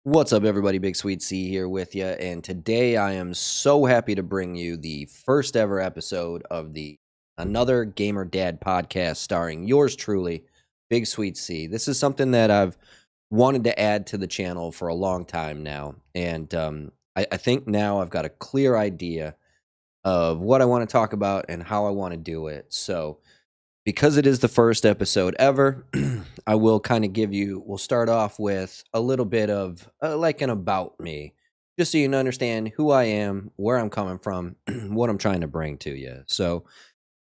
What's up, everybody? BigSweetC here with you, and today I am so happy to bring you the first ever episode of the Another Gamer Dad podcast starring yours truly, BigSweetC. This is something that I've wanted to add to the channel for a long time now, and I think now I've got a clear idea of what I want to talk about and how I want to do it. So, because it is the first episode ever, I will kind of we'll start off with a little bit of like an about me, just so you can understand who I am, where I'm coming from, what I'm trying to bring to you. So,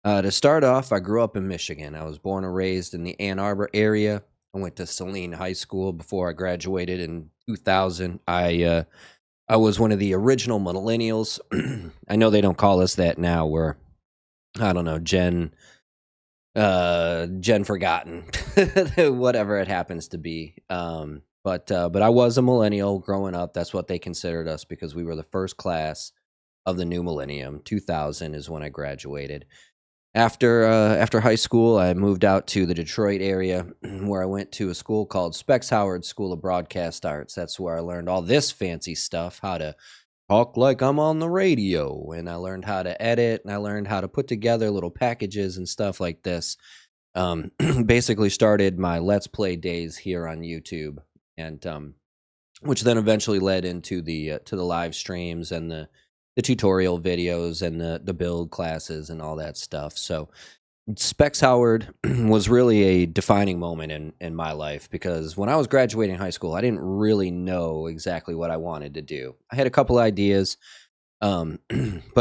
to start off, I grew up in Michigan. I was born and raised in the Ann Arbor area. I went to Saline High School before I graduated in 2000. I was one of the original millennials. I know they don't call us that now. We're, I don't know, Gen Forgotten, whatever it happens to be. But I was a millennial growing up. That's what they considered us because we were the first class of the new millennium. 2000 is when I graduated. After high school, I moved out to the Detroit area where I went to a school called Specs Howard School of Broadcast Arts. That's where I learned all this fancy stuff, how to talk like I'm on the radio, and I learned how to edit, and I learned how to put together little packages and stuff like this. Basically started my Let's Play days here on YouTube, and which then eventually led into the to the live streams and the tutorial videos and the build classes and all that stuff. So Specs Howard was really a defining moment in my life because when I was graduating high school, I didn't really know exactly what I wanted to do. I had a couple ideas, but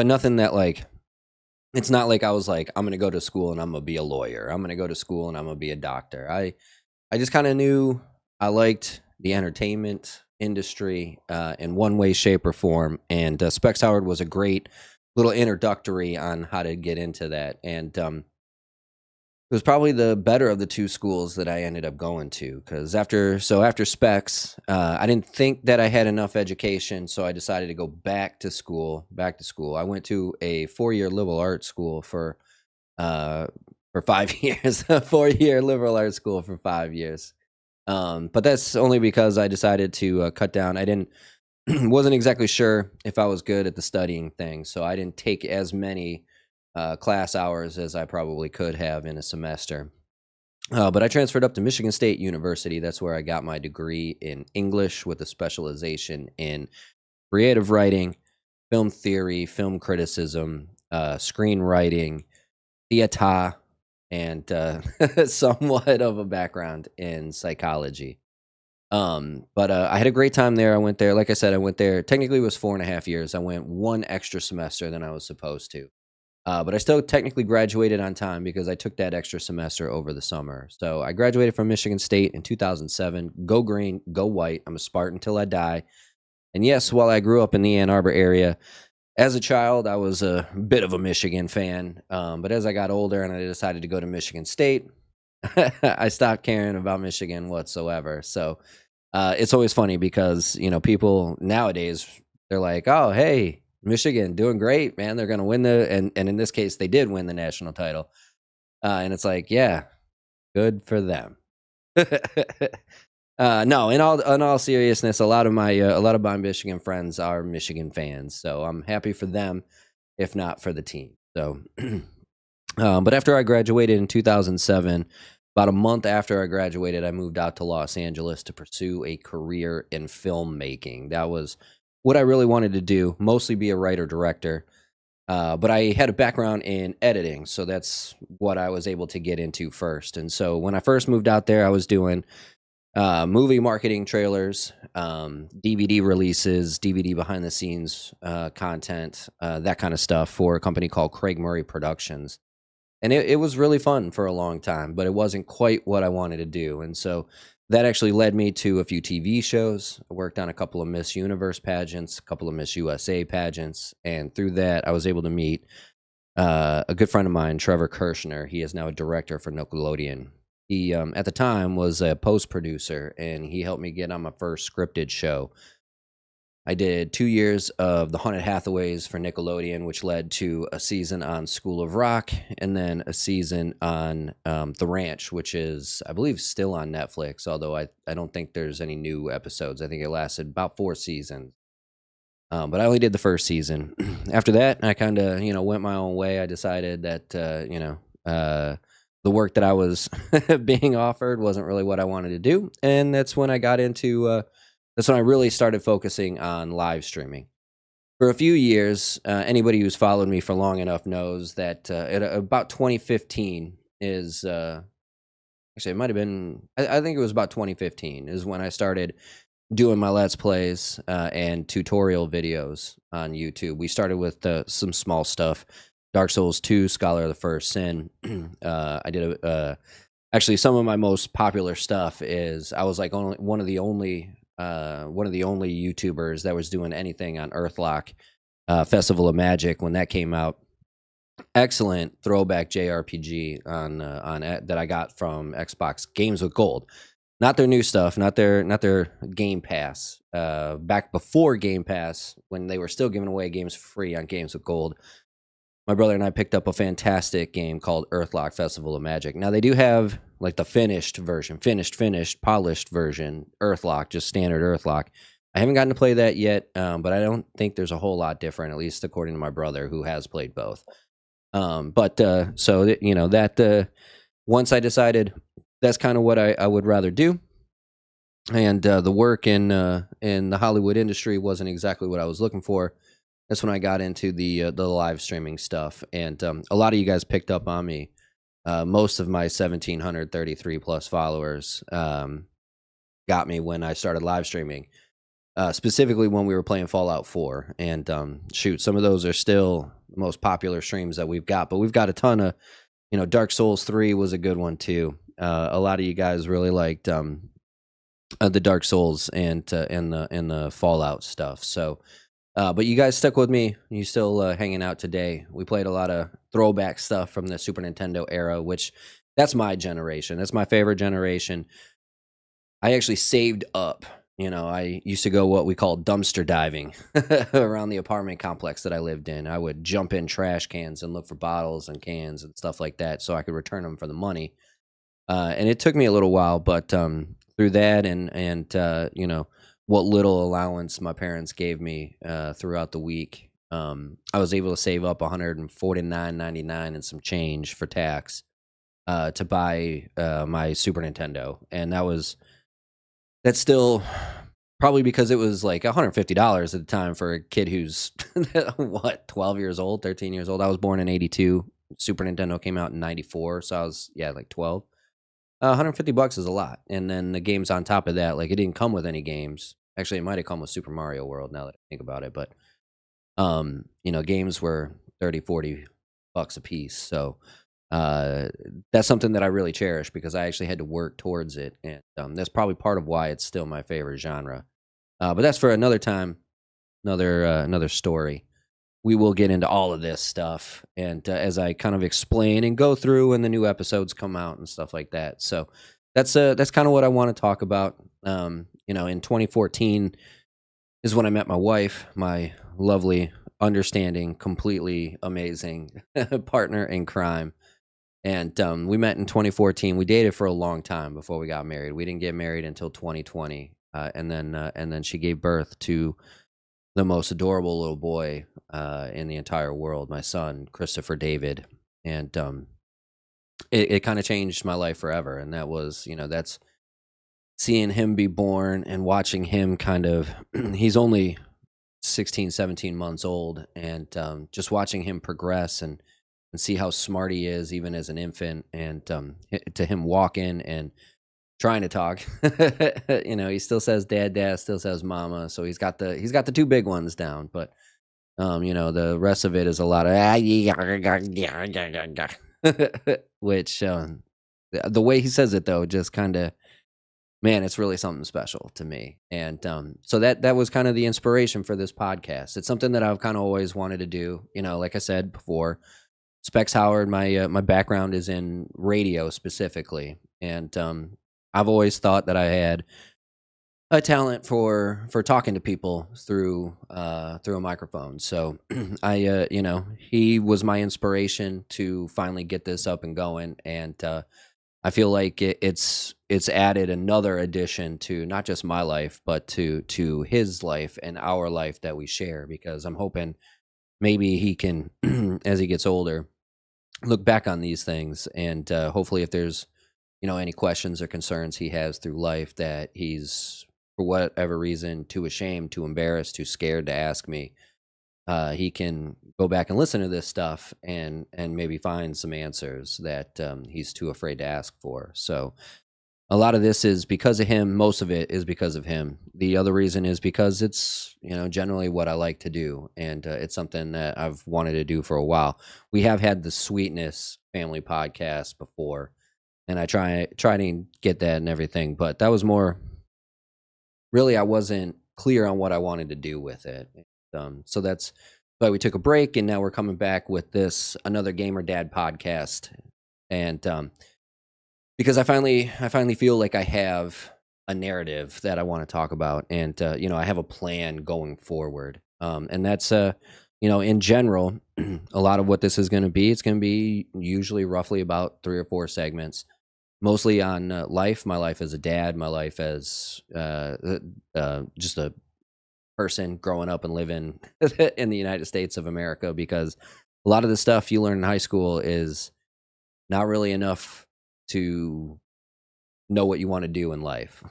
nothing that like, it's not like I was like, I'm going to go to school and I'm going to be a lawyer. I'm going to go to school and I'm going to be a doctor. I just kind of knew I liked the entertainment industry in one way, shape, or form. And Specs Howard was a great little introductory on how to get into that. And it was probably the better of the two schools that I ended up going to because after Specs, I didn't think that I had enough education, so I decided to go back to school. I went to a 4-year liberal arts school for 5 years, a 4-year liberal arts school for 5 years. But that's only because I decided to cut down. I didn't wasn't exactly sure if I was good at the studying thing, so I didn't take as many class hours as I probably could have in a semester. But I transferred up to Michigan State University. That's where I got my degree in English with a specialization in creative writing, film theory, film criticism, screenwriting, theater, and somewhat of a background in psychology. But I had a great time there. I went there, like I said, I went there. Technically, it was 4.5 years. I went one extra semester than I was supposed to. But I still technically graduated on time because I took that extra semester over the summer. So I graduated from Michigan State in 2007. Go green, go white. I'm a Spartan till I die. And yes, while I grew up in the Ann Arbor area, as a child, I was a bit of a Michigan fan. But as I got older and I decided to go to Michigan State, I stopped caring about Michigan whatsoever. So it's always funny because, people nowadays, they're like, oh, hey, Michigan doing great, man. They're going to win and in this case, they did win the national title. And it's like, yeah, good for them. No, in all seriousness, a lot of my Michigan friends are Michigan fans, so I'm happy for them, if not for the team. So, but after I graduated in 2007, about a month after I graduated, I moved out to Los Angeles to pursue a career in filmmaking. That was what I really wanted to do, mostly be a writer-director. But I had a background in editing, so that's what I was able to get into first. And so when I first moved out there, I was doing movie marketing trailers, DVD releases, DVD behind the scenes content, that kind of stuff for a company called Craig Murray Productions. And it was really fun for a long time, but it wasn't quite what I wanted to do. And so that actually led me to a few TV shows. I worked on a couple of Miss Universe pageants, a couple of Miss USA pageants. And through that, I was able to meet a good friend of mine, Trevor Kirshner. He is now a director for Nickelodeon. He, at the time, was a post producer, and he helped me get on my first scripted show. I did 2 years of the Haunted Hathaways for Nickelodeon, which led to a season on School of Rock, and then a season on The Ranch, which is, I believe, still on Netflix, although I don't think there's any new episodes. I think it lasted about 4 seasons. But I only did the first season. After that, I kind of, went my own way. I decided that, the work that I was being offered wasn't really what I wanted to do. And that's when I really started focusing on live streaming. For a few years, anybody who's followed me for long enough knows that at about 2015 is, actually, it might have been, I think it was about 2015 is when I started doing my Let's Plays and tutorial videos on YouTube. We started with some small stuff. Dark Souls 2, Scholar of the First Sin. I did actually some of my most popular stuff is I was like one of the only YouTubers that was doing anything on Earthlock Festival of Magic when that came out. Excellent throwback JRPG on that I got from Xbox Games with Gold. Not their new stuff, not their Game Pass. Back before Game Pass, when they were still giving away games for free on Games with Gold, my brother and I picked up a fantastic game called Earthlock Festival of Magic. Now they do have like the finished version, finished, polished version, Earthlock, just standard Earthlock. I haven't gotten to play that yet, but I don't think there's a whole lot different, at least according to my brother who has played both. Once I decided that's kind of what I would rather do, and the work in the Hollywood industry wasn't exactly what I was looking for. That's when I got into the live streaming stuff, and a lot of you guys picked up on me. Most of my 1,733 plus followers got me when I started live streaming, specifically when we were playing Fallout 4. And some of those are still the most popular streams that we've got, but we've got a ton of, Dark Souls 3 was a good one too. A lot of you guys really liked the Dark Souls and the Fallout stuff. So. But you guys stuck with me. You still hanging out today. We played a lot of throwback stuff from the Super Nintendo era, which that's my generation. That's my favorite generation. I actually saved up. I used to go what we call dumpster diving around the apartment complex that I lived in. I would jump in trash cans and look for bottles and cans and stuff like that so I could return them for the money. And it took me a little while, but through that and what little allowance my parents gave me throughout the week, I was able to save up $149.99 and some change for tax to buy my Super Nintendo, and that's still probably because it was like $150 at the time for a kid who's 12 years old, 13 years old. I was born in '82. Super Nintendo came out in '94, so I was like 12. $150 is a lot, and then the games on top of that, like it didn't come with any games. Actually, it might have come with Super Mario World now that I think about it, but games were 30, $40 a piece. So that's something that I really cherish because I actually had to work towards it, and that's probably part of why it's still my favorite genre. But that's for another time, another story. We will get into all of this stuff, and as I kind of explain and go through, and the new episodes come out and stuff like that. So that's kind of what I want to talk about. In 2014 is when I met my wife, my lovely, understanding, completely amazing partner in crime, and we met in 2014. We dated for a long time before we got married. We didn't get married until 2020, and then she gave birth to the most adorable little boy in the entire world, my son, Christopher David. And it kind of changed my life forever. And that was, that's seeing him be born and watching him he's only 16, 17 months old, and just watching him progress and see how smart he is, even as an infant, and to him walk in and trying to talk. He still says dad, still says mama, so he's got the two big ones down, but the rest of it is a lot of which the way he says it though, just kind of, man, it's really something special to me. And so that was kind of the inspiration for this podcast. It's something that I've kind of always wanted to do. Like I said before, Specs Howard, my background is in radio specifically, and I've always thought that I had a talent for talking to people through a microphone. So he was my inspiration to finally get this up and going, and I feel like it's added another addition to not just my life, but to his life and our life that we share. Because I'm hoping maybe he can, as he gets older, look back on these things, and hopefully, if there's any questions or concerns he has through life that he's for whatever reason too ashamed, too embarrassed, too scared to ask me, he can go back and listen to this stuff and maybe find some answers that he's too afraid to ask for. So a lot of this is because of him. Most of it is because of him. The other reason is because it's generally what I like to do, and it's something that I've wanted to do for a while. We have had the Sweetness Family podcast before, and I try to get that and everything, but that was more really I wasn't clear on what I wanted to do with it. So that's why we took a break, and now we're coming back with this another Gamer Dad podcast, and because I finally feel like I have a narrative that I want to talk about, and I have a plan going forward, and that's in general, a lot of what this is going to be. It's going to be usually roughly about 3 or 4 segments, mostly on life, my life as a dad, my life as just a person growing up and living in the United States of America, because a lot of the stuff you learn in high school is not really enough to know what you want to do in life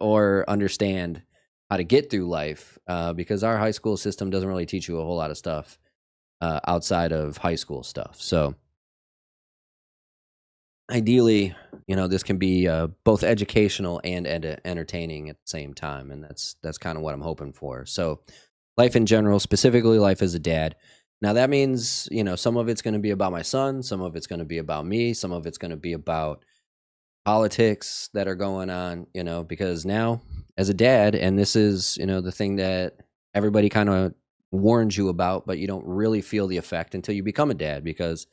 or understand how to get through life, because our high school system doesn't really teach you a whole lot of stuff outside of high school stuff. So ideally, this can be both educational and entertaining at the same time, and that's kind of what I'm hoping for. So, life in general, specifically life as a dad. Now that means some of it's going to be about my son, some of it's going to be about me, some of it's going to be about politics that are going on. Because now as a dad, and this is the thing that everybody kind of warns you about, but you don't really feel the effect until you become a dad, because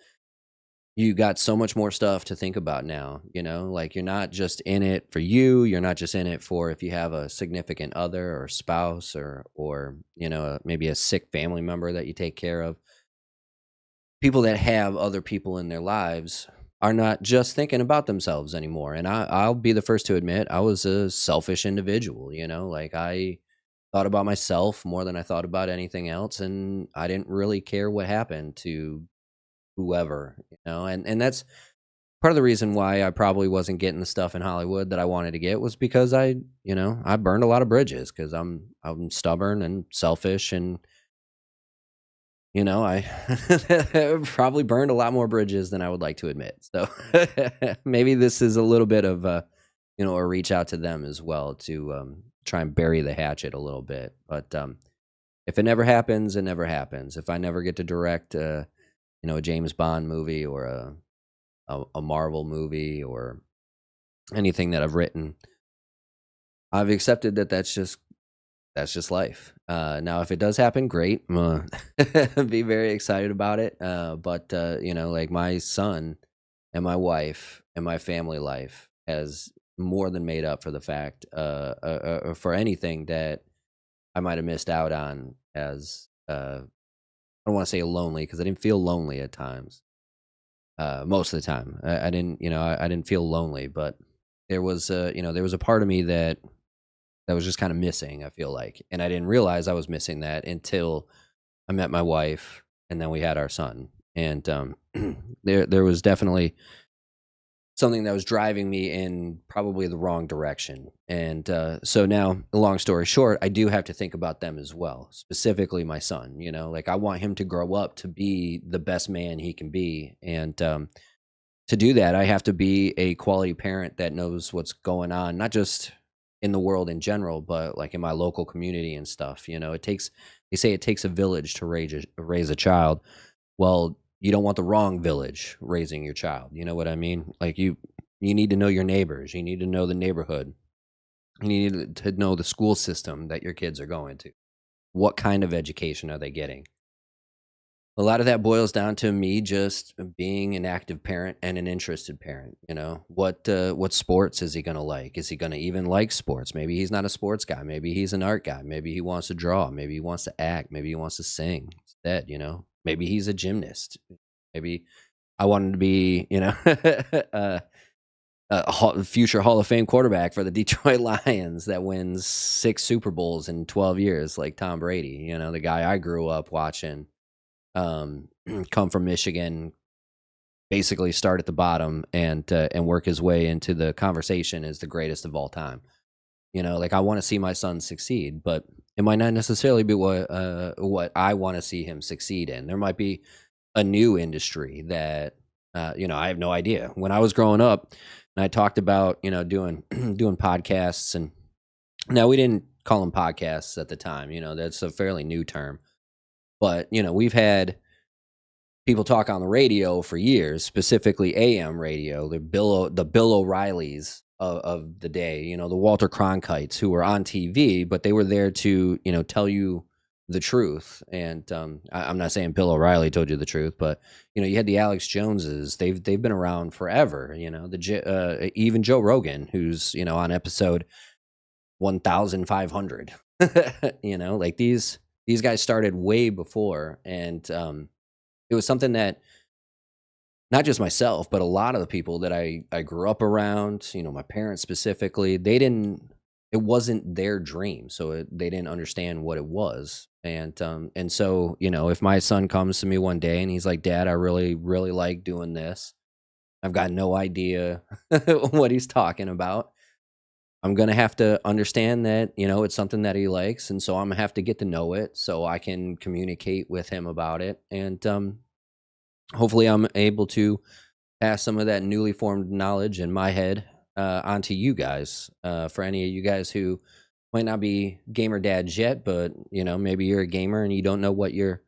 you got so much more stuff to think about now, like you're not just in it for you, you're not just in it for if you have a significant other or spouse or maybe a sick family member that you take care of. People that have other people in their lives are not just thinking about themselves anymore. And I'll be the first to admit I was a selfish individual, like I thought about myself more than I thought about anything else, and I didn't really care what happened to whoever, and that's part of the reason why I probably wasn't getting the stuff in Hollywood that I wanted to get, was because I burned a lot of bridges, because I'm stubborn and selfish, and I probably burned a lot more bridges than I would like to admit. So maybe this is a little bit of a reach out to them as well, to try and bury the hatchet a little bit. But if it never happens, it never happens. If I never get to direct a James Bond movie or a Marvel movie or anything that I've written, I've accepted that that's just life. Now, if it does happen, great. I'm gonna be very excited about it. But like my son and my wife and my family life has more than made up for the fact, for anything that I might have missed out on as I don't want to say lonely, because I didn't feel lonely at times. Most of the time, I didn't, I didn't feel lonely, but there was a part of me that was just kind of missing, I feel like, and I didn't realize I was missing that until I met my wife, and then we had our son, and there was definitely something that was driving me in probably the wrong direction. And so now, long story short, I do have to think about them as well, specifically my son. Like I want him to grow up to be the best man he can be. And to do that, I have to be a quality parent that knows what's going on, not just in the world in general, but like in my local community and stuff. They say it takes a village to raise a child. Well, you don't want the wrong village raising your child. You know what I mean? Like you need to know your neighbors. You need to know the neighborhood. You need to know the school system that your kids are going to. What kind of education are they getting? A lot of that boils down to me just being an active parent and an interested parent. What sports is he gonna like? Is he gonna even like sports? Maybe he's not a sports guy. Maybe he's an art guy. Maybe he wants to draw. Maybe he wants to act. Maybe he wants to sing instead. Maybe he's a gymnast. Maybe I want him to be, a future Hall of Fame quarterback for the Detroit Lions that wins 6 Super Bowls in 12 years, like Tom Brady. The guy I grew up watching, um, come from Michigan, basically start at the bottom and work his way into the conversation as the greatest of all time. Like I want to see my son succeed, but it might not necessarily be what I want to see him succeed in. There might be a new industry that I have no idea. When I was growing up, and I talked about doing doing podcasts, and now we didn't call them podcasts at the time. That's a fairly new term, but we've had people talk on the radio for years, specifically AM radio, the Bill O'Reillys of the day, the Walter Cronkites who were on TV, but they were there to, tell you the truth. And I'm not saying Bill O'Reilly told you the truth, but you had the Alex Joneses. They've been around forever. Even Joe Rogan, who's on episode 1,500. Like these guys started way before, and it was something that not just myself, but a lot of the people that I grew up around, my parents specifically, it wasn't their dream. So they didn't understand what it was. And so, if my son comes to me one day and he's like, Dad, I really, really like doing this. I've got no idea what he's talking about. I'm going to have to understand that, it's something that he likes. And so I'm going to have to get to know it so I can communicate with him about it. And, hopefully I'm able to pass some of that newly formed knowledge in my head onto you guys. For any of you guys who might not be gamer dads yet, but maybe you're a gamer and you don't know what your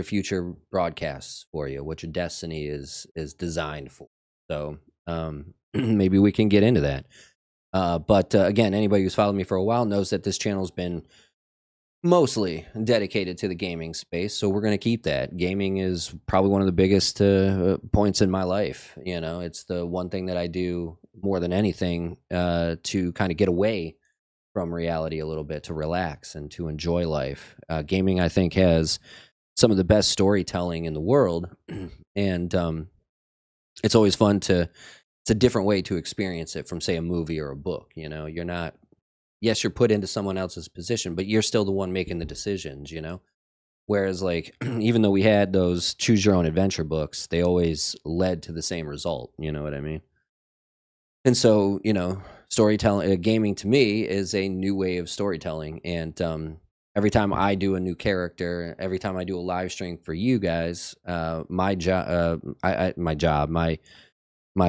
future broadcasts for you, what your destiny is designed for. So maybe we can get into that. But again, anybody who's followed me for a while knows that this channel's been mostly dedicated to the gaming space, so we're going to keep that. Gaming is probably one of the biggest points in my life. It's the one thing that I do more than anything to kind of get away from reality a little bit, to relax and to enjoy life. Gaming, I think, has some of the best storytelling in the world, and it's always fun it's a different way to experience it from, say, a movie or a book. You're not, yes, you're put into someone else's position, but you're still the one making the decisions, Whereas, like, even though we had those choose your own adventure books, they always led to the same result. You know what I mean? And so, storytelling, gaming to me is a new way of storytelling. And every time I do a new character, every time I do a live stream for you guys, my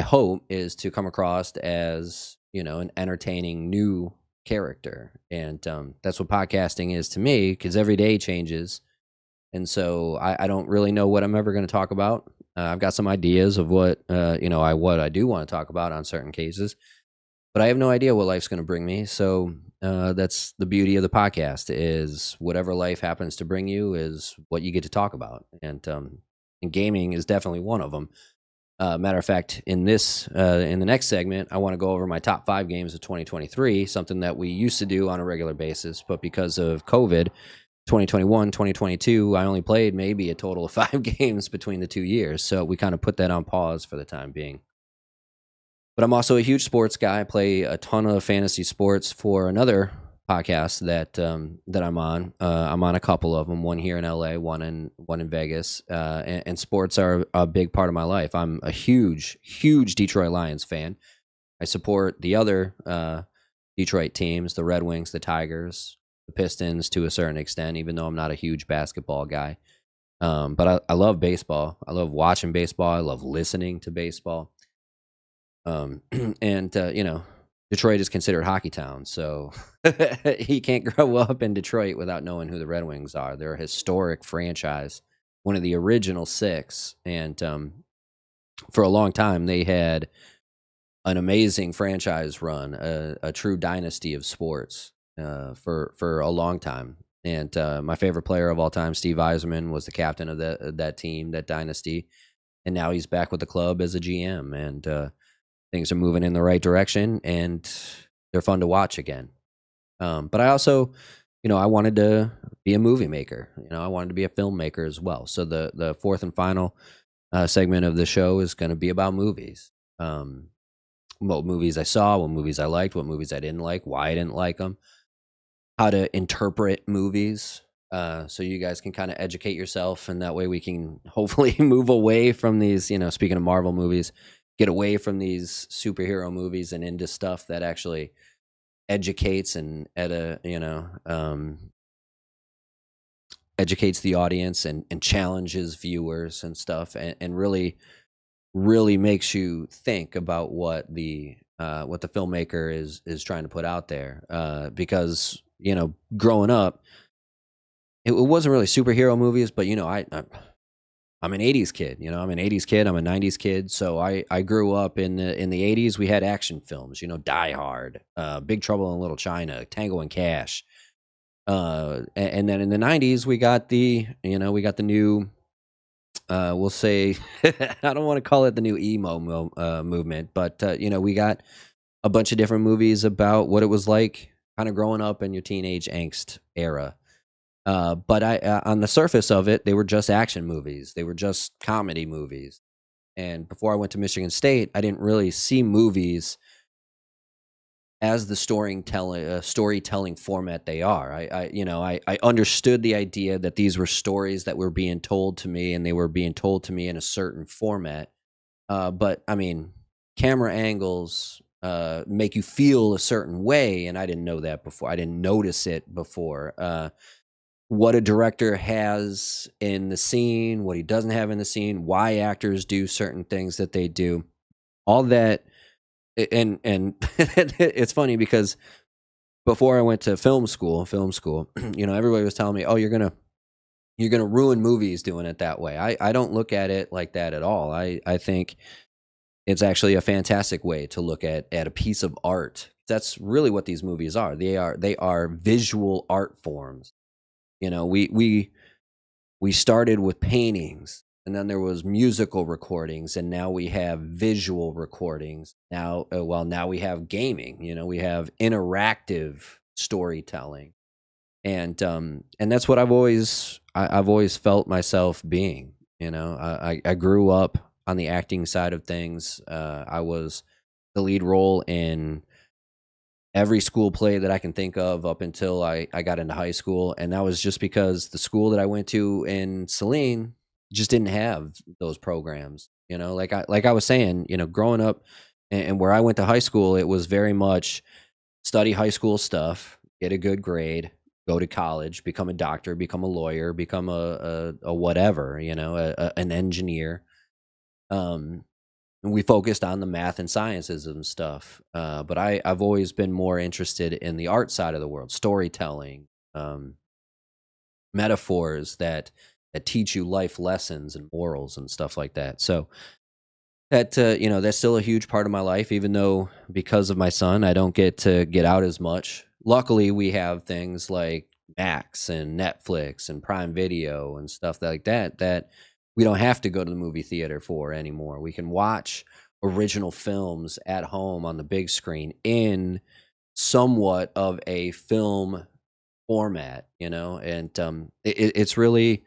hope is to come across as, an entertaining new character. And that's what podcasting is to me, because every day changes. And so I don't really know what I'm ever going to talk about. I've got some ideas of what I do want to talk about on certain cases, but I have no idea what life's going to bring me. So that's the beauty of the podcast, is whatever life happens to bring you is what you get to talk about. And gaming is definitely one of them. Matter of fact, in the next segment, I want to go over my top 5 games of 2023, something that we used to do on a regular basis, but because of COVID, 2021, 2022, I only played maybe a total of 5 games between the 2 years. So we kind of put that on pause for the time being. But I'm also a huge sports guy. I play a ton of fantasy sports for another podcast that I'm on. I'm on a couple of them, one here in LA, one in Vegas. And sports are a big part of my life. I'm a huge Detroit Lions fan. I support the other Detroit teams, the Red Wings, the Tigers, the Pistons to a certain extent, even though I'm not a huge basketball guy. But I love baseball. I love watching baseball. I love listening to baseball. And Detroit is considered hockey town, so he can't grow up in Detroit without knowing who the Red Wings are. They're a historic franchise, one of the original 6, and for a long time they had an amazing franchise run, a true dynasty of sports for a long time. And my favorite player of all time, Steve Yzerman, was the captain of that team, that dynasty, and now he's back with the club as a GM, and things are moving in the right direction, and they're fun to watch again. But I also, I wanted to be a movie maker. I wanted to be a filmmaker as well. So the fourth and final segment of the show is going to be about movies. What movies I saw, what movies I liked, what movies I didn't like, why I didn't like them, how to interpret movies. So you guys can kind of educate yourself, and that way we can hopefully move away from these, speaking of Marvel movies, get away from these superhero movies and into stuff that actually educates and educates the audience and challenges viewers and stuff, and really makes you think about what the filmmaker is trying to put out there. Because growing up, it wasn't really superhero movies, but I'm an '80s kid. I'm an '80s kid. I'm a '90s kid. So I grew up in the '80s. We had action films. Die Hard, Big Trouble in Little China, Tango and Cash. And then in the '90s, we got the new. We'll say I don't want to call it the new emo movement, but we got a bunch of different movies about what it was like kind of growing up in your teenage angst era. But on the surface of it, they were just action movies. They were just comedy movies. And before I went to Michigan State, I didn't really see movies as the storytelling format they are. I understood the idea that these were stories that were being told to me, and they were being told to me in a certain format. But I mean, camera angles make you feel a certain way, and I didn't know that before. I didn't notice it before. What a director has in the scene, what he doesn't have in the scene, why actors do certain things that they do, all that. And it's funny because before I went to film school, everybody was telling me, "Oh, you're gonna ruin movies doing it that way." I don't look at it like that at all. I think it's actually a fantastic way to look at a piece of art. That's really what these movies are. They are visual art forms. We started with paintings, and then there was musical recordings, and now we have visual recordings. Now we have gaming. We have interactive storytelling, and that's what I've always felt myself being. I grew up on the acting side of things. I was the lead role in every school play that I can think of up until I got into high school. And that was just because the school that I went to in Saline just didn't have those programs. Like I was saying, growing up and where I went to high school, it was very much study high school stuff, get a good grade, go to college, become a doctor, become a lawyer, become a whatever, an engineer. And we focused on the math and sciences and stuff. But I've always been more interested in the art side of the world, storytelling, metaphors that teach you life lessons and morals and stuff like that. So that that's still a huge part of my life, even though because of my son, I don't get to get out as much. Luckily, we have things like Max and Netflix and Prime Video and stuff like that we don't have to go to the movie theater for anymore. We can watch original films at home on the big screen in somewhat of a film format, and it's really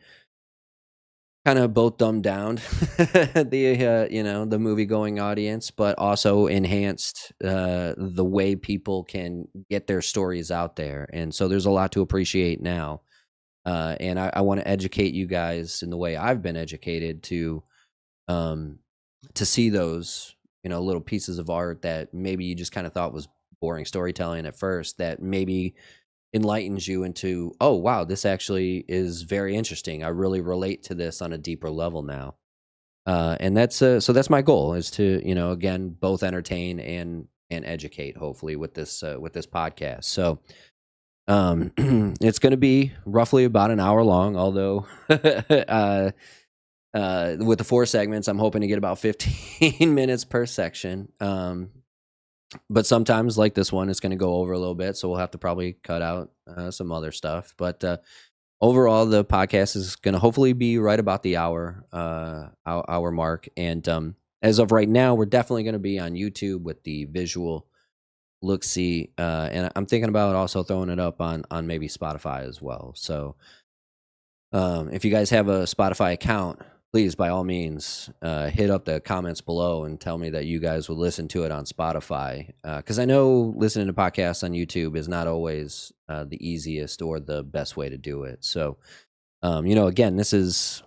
kind of both dumbed down the movie going audience, but also enhanced the way people can get their stories out there. And so there's a lot to appreciate now. And I want to educate you guys in the way I've been educated to see those, little pieces of art that maybe you just kind of thought was boring storytelling at first, that maybe enlightens you into, oh, wow, this actually is very interesting. I really relate to this on a deeper level now. And that's so that's my goal, is to, again, both entertain and educate, hopefully, with this podcast. So it's going to be roughly about an hour long, although with the 4 segments, I'm hoping to get about 15 minutes per section. But sometimes, like this one, it's going to go over a little bit, so we'll have to probably cut out some other stuff. But overall, the podcast is going to hopefully be right about the hour mark. And as of right now, we're definitely going to be on YouTube with the visual look see, and I'm thinking about also throwing it up on maybe Spotify as well. So if you guys have a Spotify account, please, by all means, hit up the comments below and tell me that you guys would listen to it on Spotify. Because I know listening to podcasts on YouTube is not always the easiest or the best way to do it. So, again, this is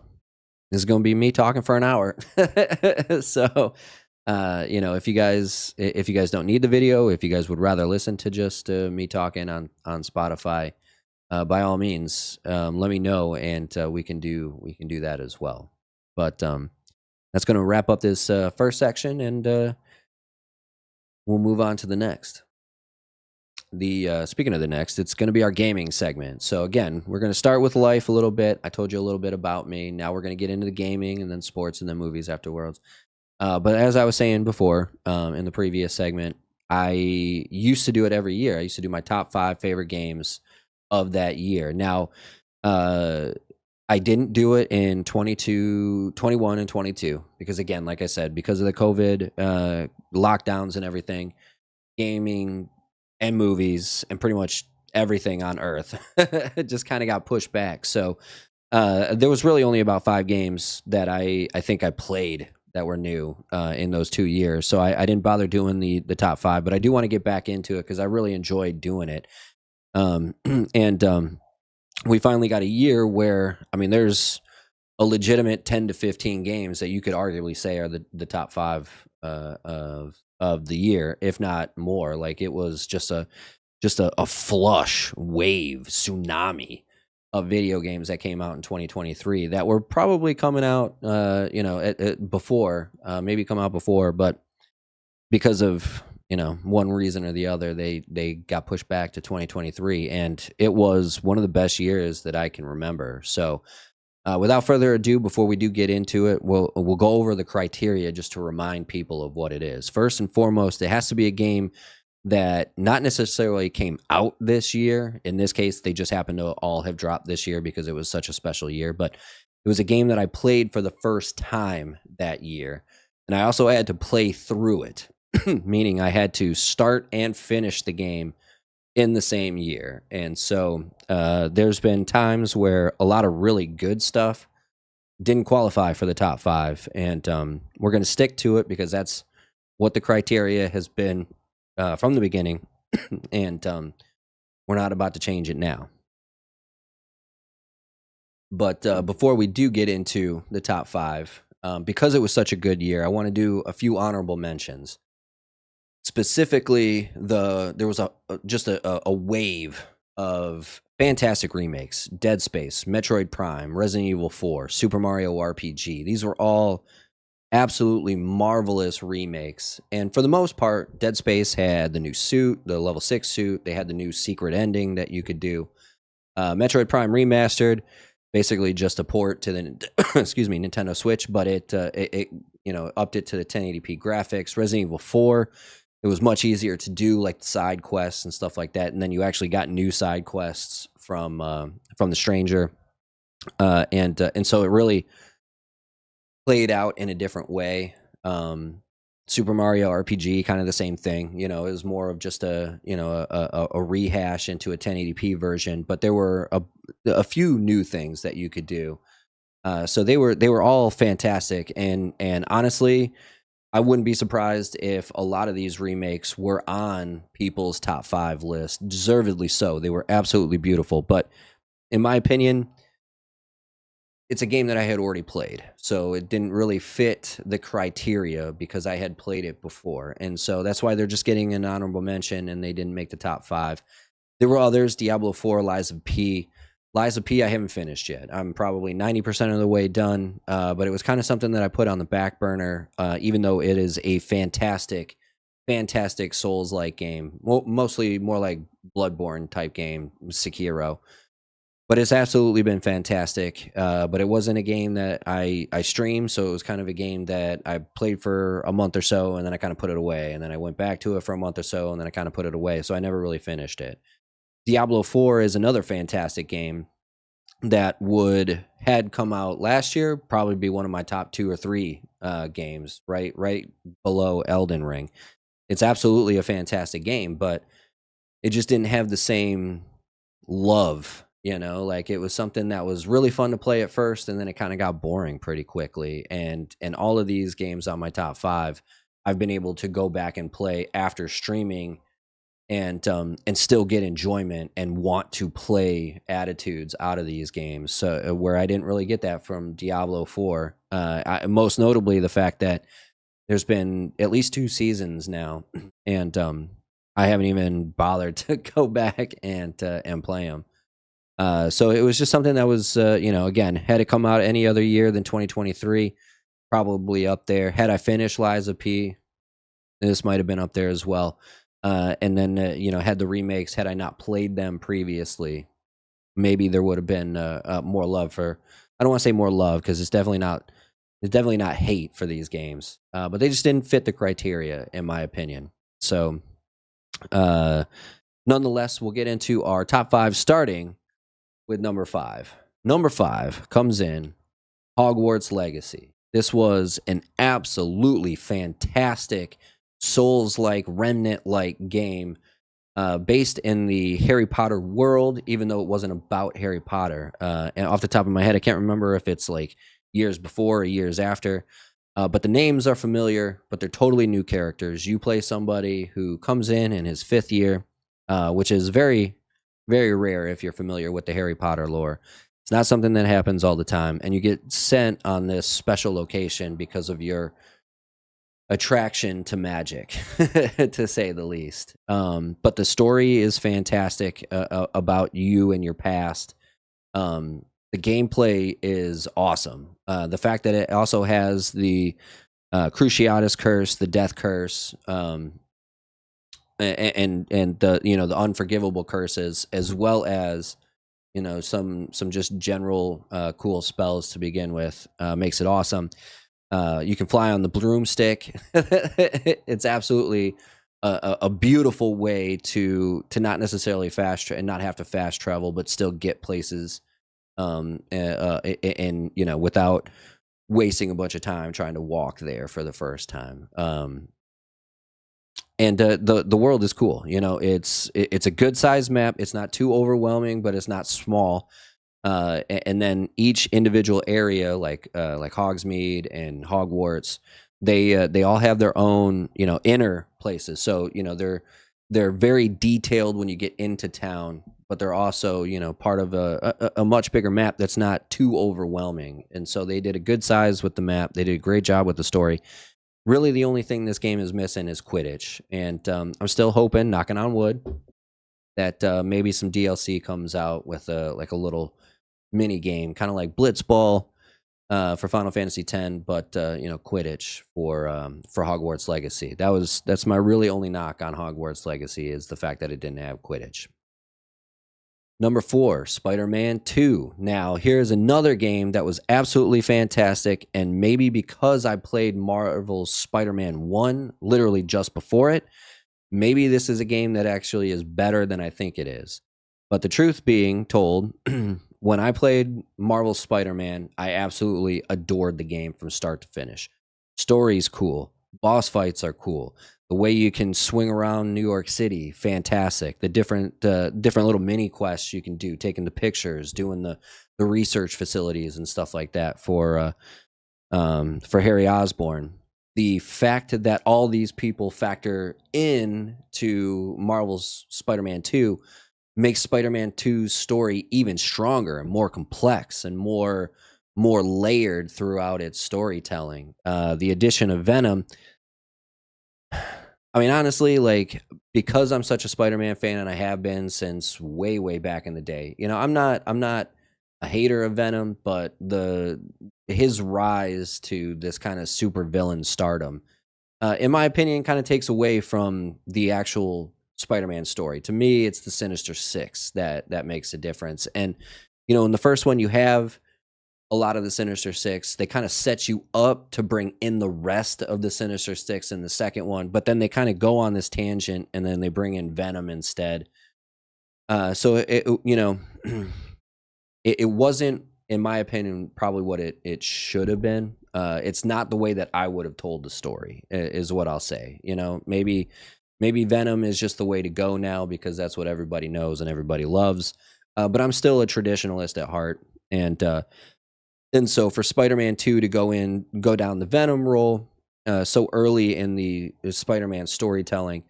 going to be me talking for an hour. So, if you guys don't need the video, if you guys would rather listen to just me talking on Spotify, by all means, let me know, and we can do that as well. But that's going to wrap up this first section, and we'll move on to the next. Speaking of the next, it's going to be our gaming segment. So again, we're going to start with life a little bit. I told you a little bit about me. Now we're going to get into the gaming, and then sports, and then movies afterwards. But as I was saying before, in the previous segment, I used to do it every year. I used to do my top 5 favorite games of that year. Now, I didn't do it in 21, and 22 because, again, like I said, because of the COVID lockdowns and everything, gaming and movies and pretty much everything on Earth just kind of got pushed back. So there was really only about 5 games that I think I played that were new in those 2 years. So I didn't bother doing the top 5, but I do want to get back into it because I really enjoyed doing it. And we finally got a year where, I mean, there's a legitimate 10 to 15 games that you could arguably say are the top 5 of the year, if not more. Like, it was just a flush wave tsunami of video games that came out in 2023 that were probably coming out, before, maybe come out before, but because of one reason or the other, they got pushed back to 2023, and it was one of the best years that I can remember. So, without further ado, before we do get into it, we'll go over the criteria just to remind people of what it is. First and foremost, it has to be a game that not necessarily came out this year. In this case, they just happened to all have dropped this year because it was such a special year. But it was a game that I played for the first time that year, and I also had to play through it, meaning I had to start and finish the game in the same year. And so there's been times where a lot of really good stuff didn't qualify for the top 5, and we're going to stick to it because that's what the criteria has been from the beginning, and we're not about to change it now. But before we do get into the top 5, because it was such a good year, I want to do a few honorable mentions. Specifically, there was a wave of fantastic remakes: Dead Space, Metroid Prime, Resident Evil 4, Super Mario RPG. These were all absolutely marvelous remakes, and for the most part, Dead Space had the new suit, the level 6 suit. They had the new secret ending that you could do. Metroid Prime Remastered, basically just a port to the Nintendo Switch, but it upped it to the 1080p graphics. Resident Evil 4, it was much easier to do, like side quests and stuff like that, and then you actually got new side quests from the stranger, and so it really played out in a different way. Super Mario RPG, kind of the same thing. It was more of just a rehash into a 1080p version, but there were a few new things that you could do. So they were all fantastic, and honestly, I wouldn't be surprised if a lot of these remakes were on people's top 5 list. Deservedly so. They were absolutely beautiful, but in my opinion, it's a game that I had already played, so it didn't really fit the criteria because I had played it before, and so that's why they're just getting an honorable mention, and they didn't make the top 5. There were others: Diablo 4, Lies of P. Lies of P I haven't finished yet. I'm probably 90% of the way done, but it was kind of something that I put on the back burner, even though it is a fantastic Souls-like game. Well, mostly more like Bloodborne type game, Sekiro. but it's absolutely been fantastic. But it wasn't a game that I streamed, so it was kind of a game that I played for a month or so, and then I kind of put it away, and then I went back to it for a month or so, and then I kind of put it away. So I never really finished it. Diablo 4 is another fantastic game that would had come out last year, probably be one of my top 2 or 3 games, right below Elden Ring. It's absolutely a fantastic game, but it just didn't have the same love, like it was something that was really fun to play at first, and then it kind of got boring pretty quickly. And all of these games on my top 5, I've been able to go back and play after streaming, and still get enjoyment and want to play attitudes out of these games. So where I didn't really get that from Diablo 4, most notably the fact that there's been at least 2 seasons now, and I haven't even bothered to go back and play them. So it was just something that was, again, had it come out any other year than 2023, probably up there. Had I finished Liza P, this might have been up there as well. And then, had the remakes, had I not played them previously, maybe there would have been more love for. I don't want to say more love, because it's definitely not. It's definitely not hate for these games, but they just didn't fit the criteria, in my opinion. So, nonetheless, we'll get into our top 5, starting with number 5. Number 5 comes in Hogwarts Legacy. This was an absolutely fantastic Souls-like, Remnant-like game, based in the Harry Potter world, even though it wasn't about Harry Potter. And off the top of my head, I can't remember if it's like years before or years after. But the names are familiar, but they're totally new characters. You play somebody who comes in his 5th year, which is very, very rare if you're familiar with the Harry Potter lore. It's not something that happens all the time, and you get sent on this special location because of your attraction to magic, to say the least. But the story is fantastic, about you and your past. The gameplay is awesome. The fact that it also has the Cruciatus curse, the death curse, and the the unforgivable curses, as well as some just general cool spells to begin with, makes it awesome. You can fly on the broomstick. It's absolutely a beautiful way to not necessarily and not have to fast travel, but still get places, and without wasting a bunch of time trying to walk there for the first time. And the world is cool. It's a good sized map. It's not too overwhelming, but it's not small. And then each individual area, like Hogsmeade and Hogwarts, they all have their own inner places. So they're very detailed when you get into town, but they're also part of a much bigger map that's not too overwhelming. And so they did a good size with the map. They did a great job with the story. Really, the only thing this game is missing is Quidditch, and I'm still hoping, knocking on wood, that maybe some DLC comes out with a little mini game, kind of like Blitzball for Final Fantasy X, but Quidditch for Hogwarts Legacy. That's my really only knock on Hogwarts Legacy, is the fact that it didn't have Quidditch. Number 4, Spider-Man 2. Now, here's another game that was absolutely fantastic, and maybe because I played Marvel's Spider-Man 1 literally just before it, maybe this is a game that actually is better than I think it is. But the truth being told, when I played Marvel's Spider-Man, I absolutely adored the game from start to finish. Story's cool. Boss fights are cool. The way you can swing around New York City, fantastic. The different little mini quests you can do, taking the pictures, doing the research facilities and stuff like that for Harry Osborn. The fact that all these people factor in to Marvel's Spider-Man 2 makes Spider-Man 2's story even stronger and more complex and more layered throughout its storytelling. The addition of Venom, I mean, honestly, like, because I'm such a Spider-Man fan, and I have been since way, way back in the day. I'm not a hater of Venom, but his rise to this kind of super villain stardom, in my opinion, kind of takes away from the actual Spider-Man story. To me, it's the Sinister Six that makes a difference. And in the first one you have a lot of the Sinister Six. They kind of set you up to bring in the rest of the Sinister Six in the second one, but then they kind of go on this tangent and then they bring in Venom instead. So it wasn't, in my opinion, probably what it should have been. It's not the way that I would have told the story, is what I'll say. Maybe Venom is just the way to go now because that's what everybody knows and everybody loves. But I'm still a traditionalist at heart, and so for Spider-Man 2 to go down the Venom role so early in the Spider-Man storytelling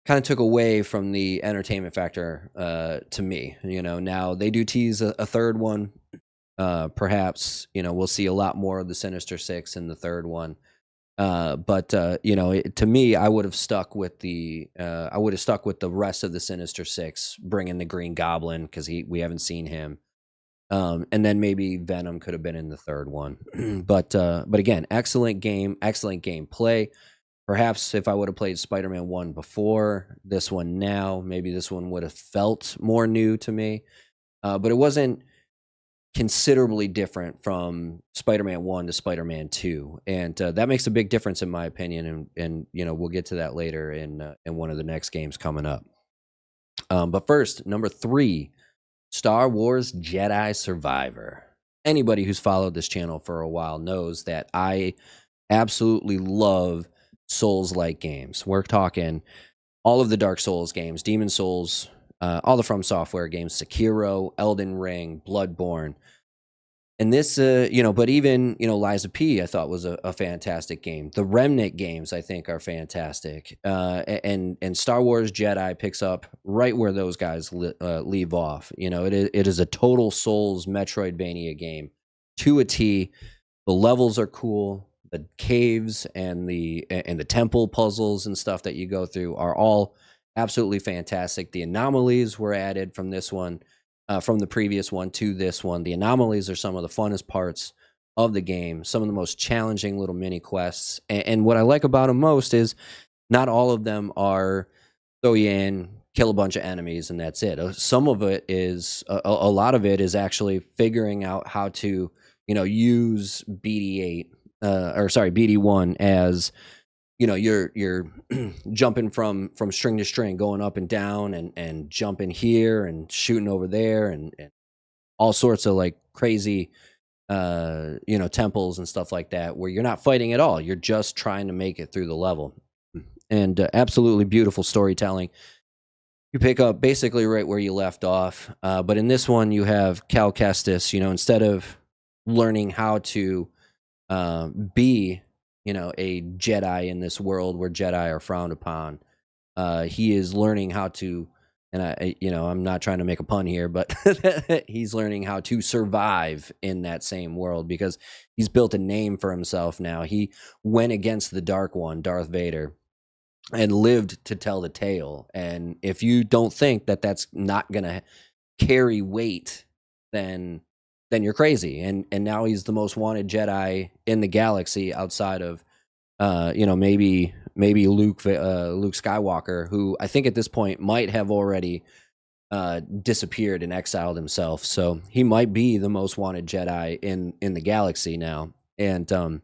kind of took away from the entertainment factor to me. Now they do tease a third one. Perhaps we'll see a lot more of the Sinister Six in the third one. But to me, I would have stuck with the rest of the Sinister Six, bringing the Green Goblin because we haven't seen him. And then maybe Venom could have been in the third one. But again, excellent game, excellent gameplay. Perhaps if I would have played Spider-Man 1 before this one now, maybe this one would have felt more new to me. But it wasn't considerably different from Spider-Man 1 to Spider-Man 2. And that makes a big difference in my opinion. And we'll get to that later in one of the next games coming up. But first, number 3, Star Wars Jedi Survivor. Anybody who's followed this channel for a while knows that I absolutely love Souls-like games. We're talking all of the Dark Souls games, Demon Souls, all the From Software games, Sekiro, Elden Ring, Bloodborne. And this, but even, Liza P, I thought was a fantastic game. The Remnant games, I think, are fantastic. And Star Wars Jedi picks up right where those guys leave off. It is a total Souls Metroidvania game to a T. The levels are cool. The caves and the temple puzzles and stuff that you go through are all absolutely fantastic. The anomalies were added from this one. From the previous one to this one. The anomalies are some of the funnest parts of the game, some of the most challenging little mini quests. And what I like about them most is not all of them are throw you in, kill a bunch of enemies, and that's it. Some of it is, a lot of it is actually figuring out how to, use BD1 as, you're jumping from string to string, going up and down and jumping here and shooting over there and all sorts of like crazy, temples and stuff like that where you're not fighting at all. You're just trying to make it through the level. And absolutely beautiful storytelling. You pick up basically right where you left off. But in this one, you have Cal Kestis, instead of learning how to be a Jedi in this world where Jedi are frowned upon. He is learning how to, and I'm not trying to make a pun here, but he's learning how to survive in that same world because he's built a name for himself now. He went against the Dark One, Darth Vader, and lived to tell the tale. And if you don't think that that's not going to carry weight, then you're crazy. And now he's the most wanted Jedi in the galaxy outside of, maybe Luke Skywalker, who I think at this point might have already disappeared and exiled himself. So he might be the most wanted Jedi in the galaxy now. And the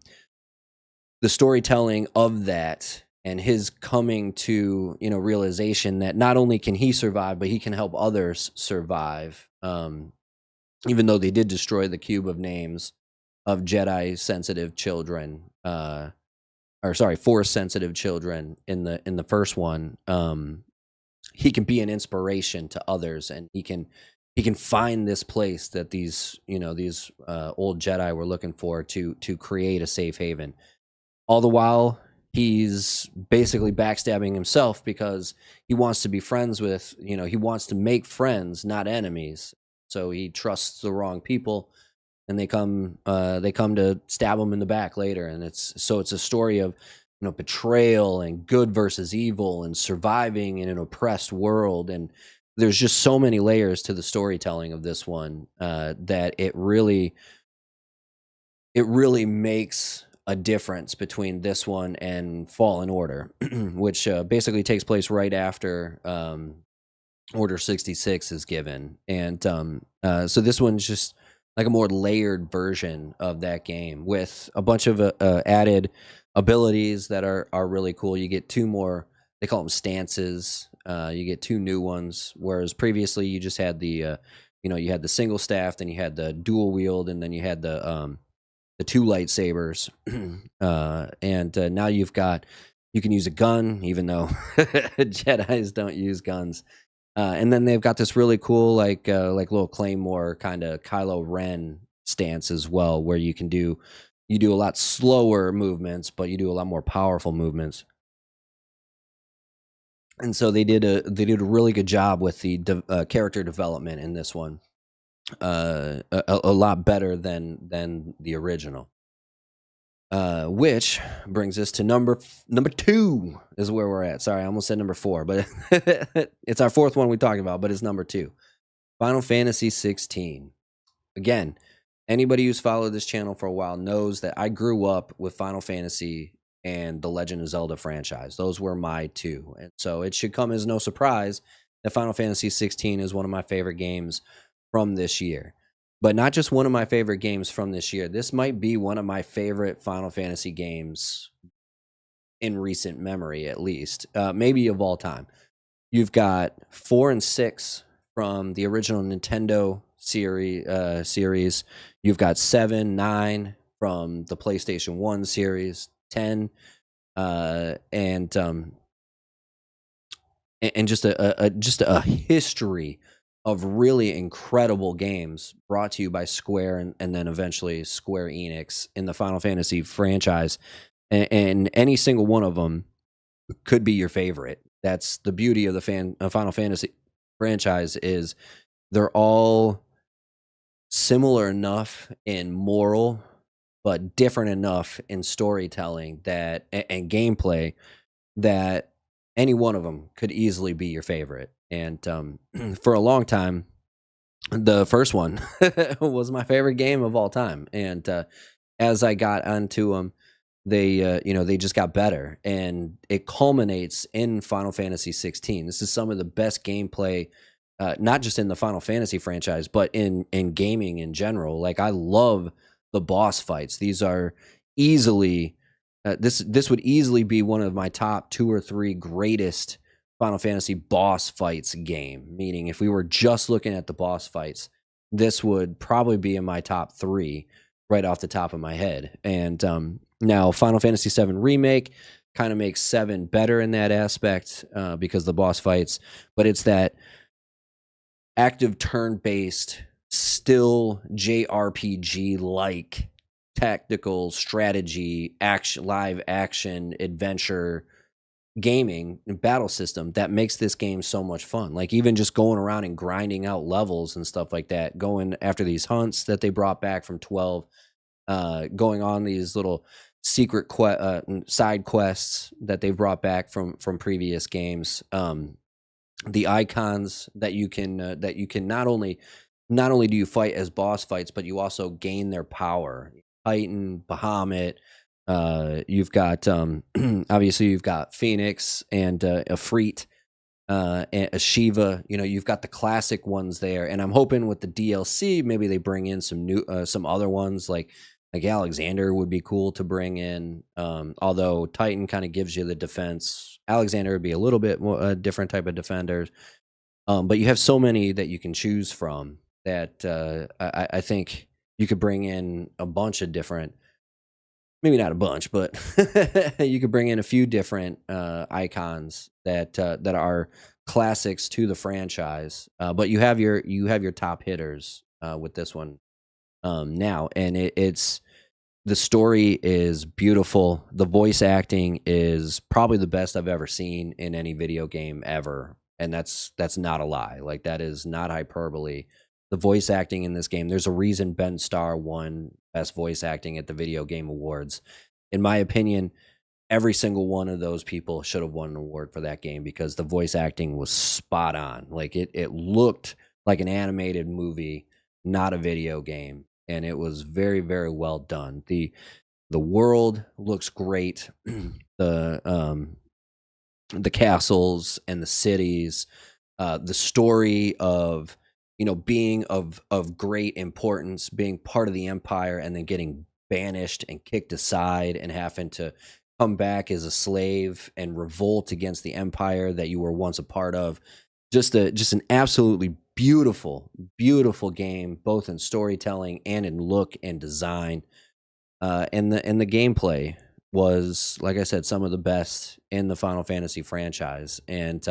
storytelling of that and his coming to, realization that not only can he survive, but he can help others survive. Even though they did destroy the cube of names of Jedi-sensitive children, Force-sensitive children in the first one, he can be an inspiration to others, and he can find this place that these old Jedi were looking for to create a safe haven. All the while, he's basically backstabbing himself because he wants to be friends with, he wants to make friends, not enemies. So he trusts the wrong people, and they come to stab him in the back later. And it's a story of, betrayal and good versus evil and surviving in an oppressed world. And there's just so many layers to the storytelling of this one that it really makes a difference between this one and Fallen Order, which basically takes place right after Order 66 is given. And So this one's just like a more layered version of that game with a bunch of added abilities that are really cool. You get two more. They call them stances. You get two new ones, whereas previously you just had you had the single staff, then you had the dual wield, and then you had the two lightsabers. And now you can use a gun, even though Jedi's don't use guns. And then they've got this really cool like little claymore kind of Kylo Ren stance as well, where you do a lot slower movements, but you do a lot more powerful movements. And so they did a really good job with the character development in this one, a lot better than the original. Which brings us to number 2 is where we're at. Sorry, I almost said number 4, but it's our fourth one we talked about, but it's number 2. Final Fantasy 16. Again, anybody who's followed this channel for a while knows that I grew up with Final Fantasy and the Legend of Zelda franchise. Those were my two. And so it should come as no surprise that Final Fantasy 16 is one of my favorite games from this year. But not just one of my favorite games from this year. This might be one of my favorite Final Fantasy games in recent memory, at least, maybe of all time. You've got 4 and 6 from the original Nintendo series. You've got 7, 9 from the PlayStation 1 series, 10, and just a history of really incredible games brought to you by Square and then eventually Square Enix in the Final Fantasy franchise. And any single one of them could be your favorite. That's the beauty of the Final Fantasy franchise, is they're all similar enough in moral, but different enough in storytelling that and gameplay that any one of them could easily be your favorite. And for a long time, the first one was my favorite game of all time. And as I got onto them, they just got better, and it culminates in Final Fantasy 16. This is some of the best gameplay, not just in the Final Fantasy franchise, but in gaming in general. Like, I love the boss fights. These are easily this would easily be one of my top 2 or 3 greatest Final Fantasy boss fights game. Meaning, if we were just looking at the boss fights, this would probably be in my top 3 right off the top of my head. And now Final Fantasy VII Remake kind of makes 7 better in that aspect because the boss fights, but it's that active turn-based, still JRPG like tactical strategy action, live action adventure gaming and battle system that makes this game so much fun. Like, even just going around and grinding out levels and stuff like that, going after these hunts that they brought back from 12, going on these little secret side quests that they've brought back from previous games. The icons that you can not only do you fight as boss fights, but you also gain their power. Titan, Bahamut. You've got obviously you've got Phoenix and Ifrit, and a Shiva. You've got the classic ones there, and I'm hoping with the DLC maybe they bring in some new some other ones like Alexander would be cool to bring in. Although Titan kind of gives you the defense, Alexander would be a little bit more a different type of defender. But you have so many that you can choose from that I think you could bring in a bunch of different, maybe not a bunch, but you could bring in a few different icons that are classics to the franchise. But you have your top hitters with this one now, and it's the story is beautiful. The voice acting is probably the best I've ever seen in any video game ever, and that's not a lie. Like, that is not hyperbole. The voice acting in this game, there's a reason Ben Starr won best voice acting at the Video Game Awards. In my opinion, every single one of those people should have won an award for that game because the voice acting was spot on. Like, it looked like an animated movie, not a video game, and it was very, very well done. The world looks great. The castles and the cities, the story of being of great importance, being part of the empire, and then getting banished and kicked aside and having to come back as a slave and revolt against the empire that you were once a part of. Just an absolutely beautiful, beautiful game, both in storytelling and in look and design. And the gameplay was, like I said, some of the best in the Final Fantasy franchise. And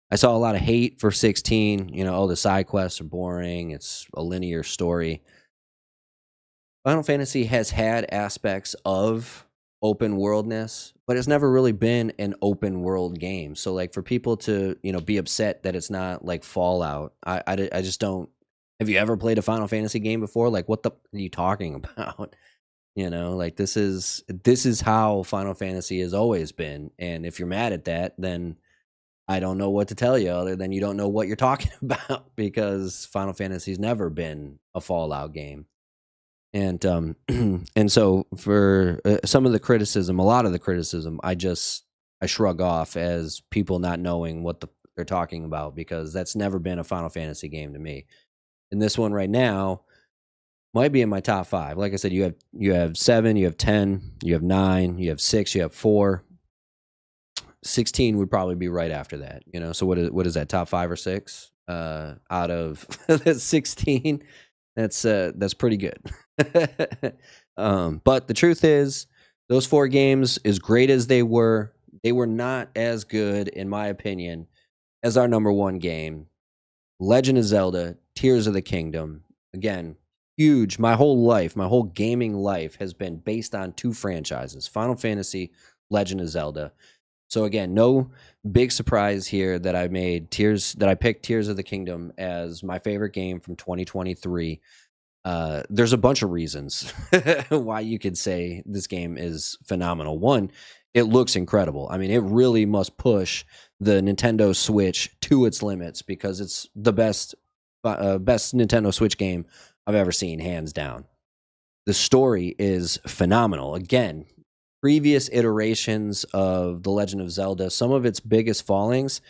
I saw a lot of hate for 16. Oh, the side quests are boring. It's a linear story. Final Fantasy has had aspects of open worldness, but it's never really been an open world game. So, like, for people to be upset that it's not like Fallout, I just don't. Have you ever played a Final Fantasy game before? Like, what the are you talking about? Like, this is how Final Fantasy has always been. And if you're mad at that, then I don't know what to tell you other than you don't know what you're talking about, because Final Fantasy's never been a Fallout game. And and so for some of the criticism, a lot of the criticism, I shrug off as people not knowing what they're talking about, because that's never been a Final Fantasy game to me. And this one right now might be in my top 5. Like I said, you have 7, you have 10, you have 9, you have 6, you have 4. 16 would probably be right after that. So what is that, top 5 or 6 out of 16? That's pretty good. But the truth is, those 4 games, as great as they were not as good, in my opinion, as our number 1 game, Legend of Zelda Tears of the Kingdom. Again, huge. My whole gaming life has been based on 2 franchises: Final Fantasy, Legend of Zelda. So again, no big surprise here that I picked Tears of the Kingdom as my favorite game from 2023. There's a bunch of reasons why you could say this game is phenomenal. One, it looks incredible. I mean, it really must push the Nintendo Switch to its limits, because it's the best Nintendo Switch game I've ever seen, hands down. The story is phenomenal. Again, previous iterations of The Legend of Zelda, some of its biggest fallings,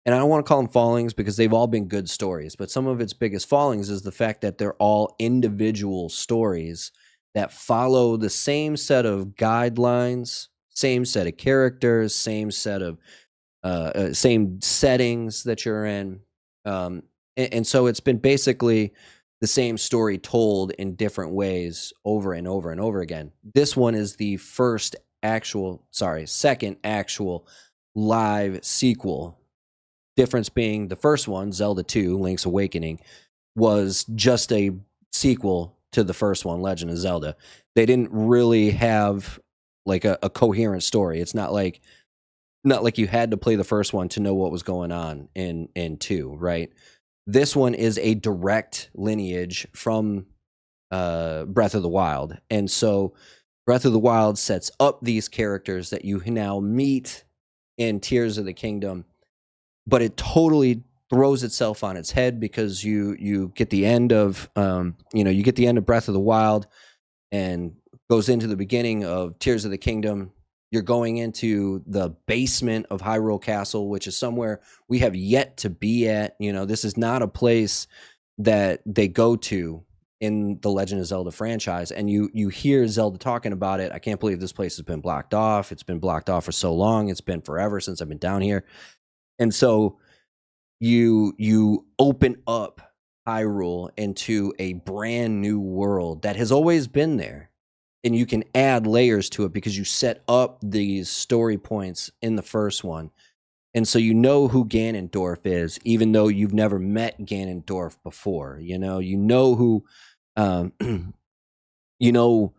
and I don't want to call them fallings because they've all been good stories, but some of its biggest fallings is the fact that they're all individual stories that follow the same set of guidelines, same set of characters, same set of same settings that you're in. And so it's been basically the same story told in different ways over and over and over again. This one is the second actual live sequel. Difference being, the first one, Zelda 2, Link's Awakening, was just a sequel to the first one, Legend of Zelda. They didn't really have like a coherent story. It's not like you had to play the first one to know what was going on in 2, right? This one is a direct lineage from Breath of the Wild. And so Breath of the Wild sets up these characters that you now meet in Tears of the Kingdom, but it totally throws itself on its head, because you get the end of you get the end of Breath of the Wild and goes into the beginning of Tears of the Kingdom. You're going into the basement of Hyrule Castle, which is somewhere we have yet to be at. This is not a place that they go to in the Legend of Zelda franchise. And you hear Zelda talking about it. I can't believe this place has been blocked off. It's been blocked off for so long. It's been forever since I've been down here. And so you open up Hyrule into a brand new world that has always been there. And you can add layers to it because you set up these story points in the first one. And so you know who Ganondorf is, even though you've never met Ganondorf before. You know who, you know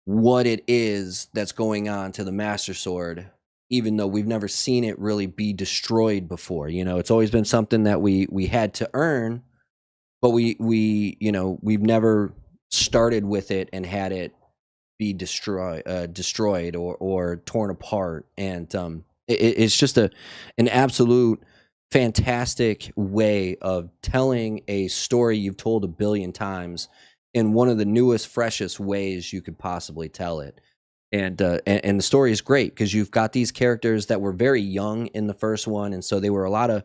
what it is that's going on to the Master Sword, even though we've never seen it really be destroyed before. It's always been something that we had to earn, but we've never started with it and had it be destroyed or torn apart. And it's just an absolute fantastic way of telling a story you've told a billion times in one of the newest, freshest ways you could possibly tell it. And the story is great because you've got these characters that were very young in the first one, and so they were a lot of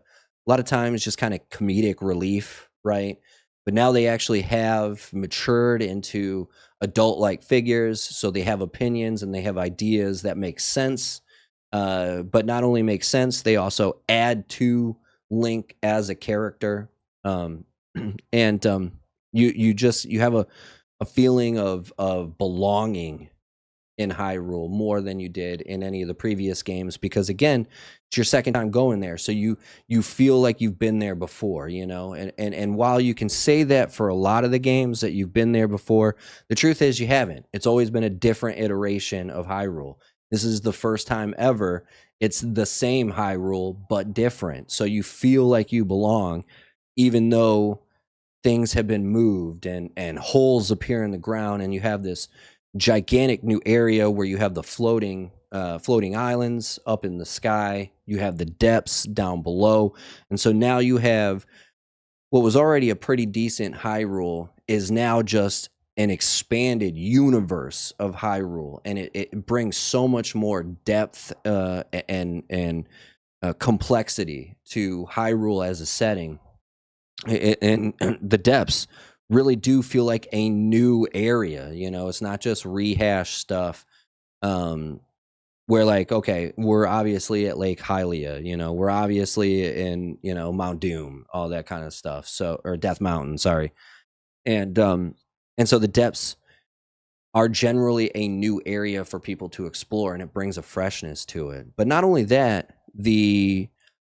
lot of times just kind of comedic relief, right? But now they actually have matured into adult-like figures, so they have opinions and they have ideas that make sense. But not only make sense, they also add to Link as a character. Um, and you have a feeling of belonging in Hyrule more than you did in any of the previous games, because again, it's your second time going there, so you feel like you've been there before, you know. And while you can say that for a lot of the games that you've been there before, the truth is you haven't. It's always been a different iteration of Hyrule. This is the first time ever it's the same Hyrule but different, so you feel like you belong, even though things have been moved and holes appear in the ground, and you have this gigantic new area where you have the floating islands up in the sky, you have the depths down below, and so now you have what was already a pretty decent Hyrule is now just an expanded universe of Hyrule, and it brings so much more depth and complexity to Hyrule as a setting. And the depths really do feel like a new area. You know, it's not just rehash stuff. Um, where like, okay, we're obviously at Lake Hylia, you know, we're obviously in, you know, Mount Doom, all that kind of stuff. So, or Death Mountain, sorry. And so the depths are generally a new area for people to explore, and it brings a freshness to it. But not only that, the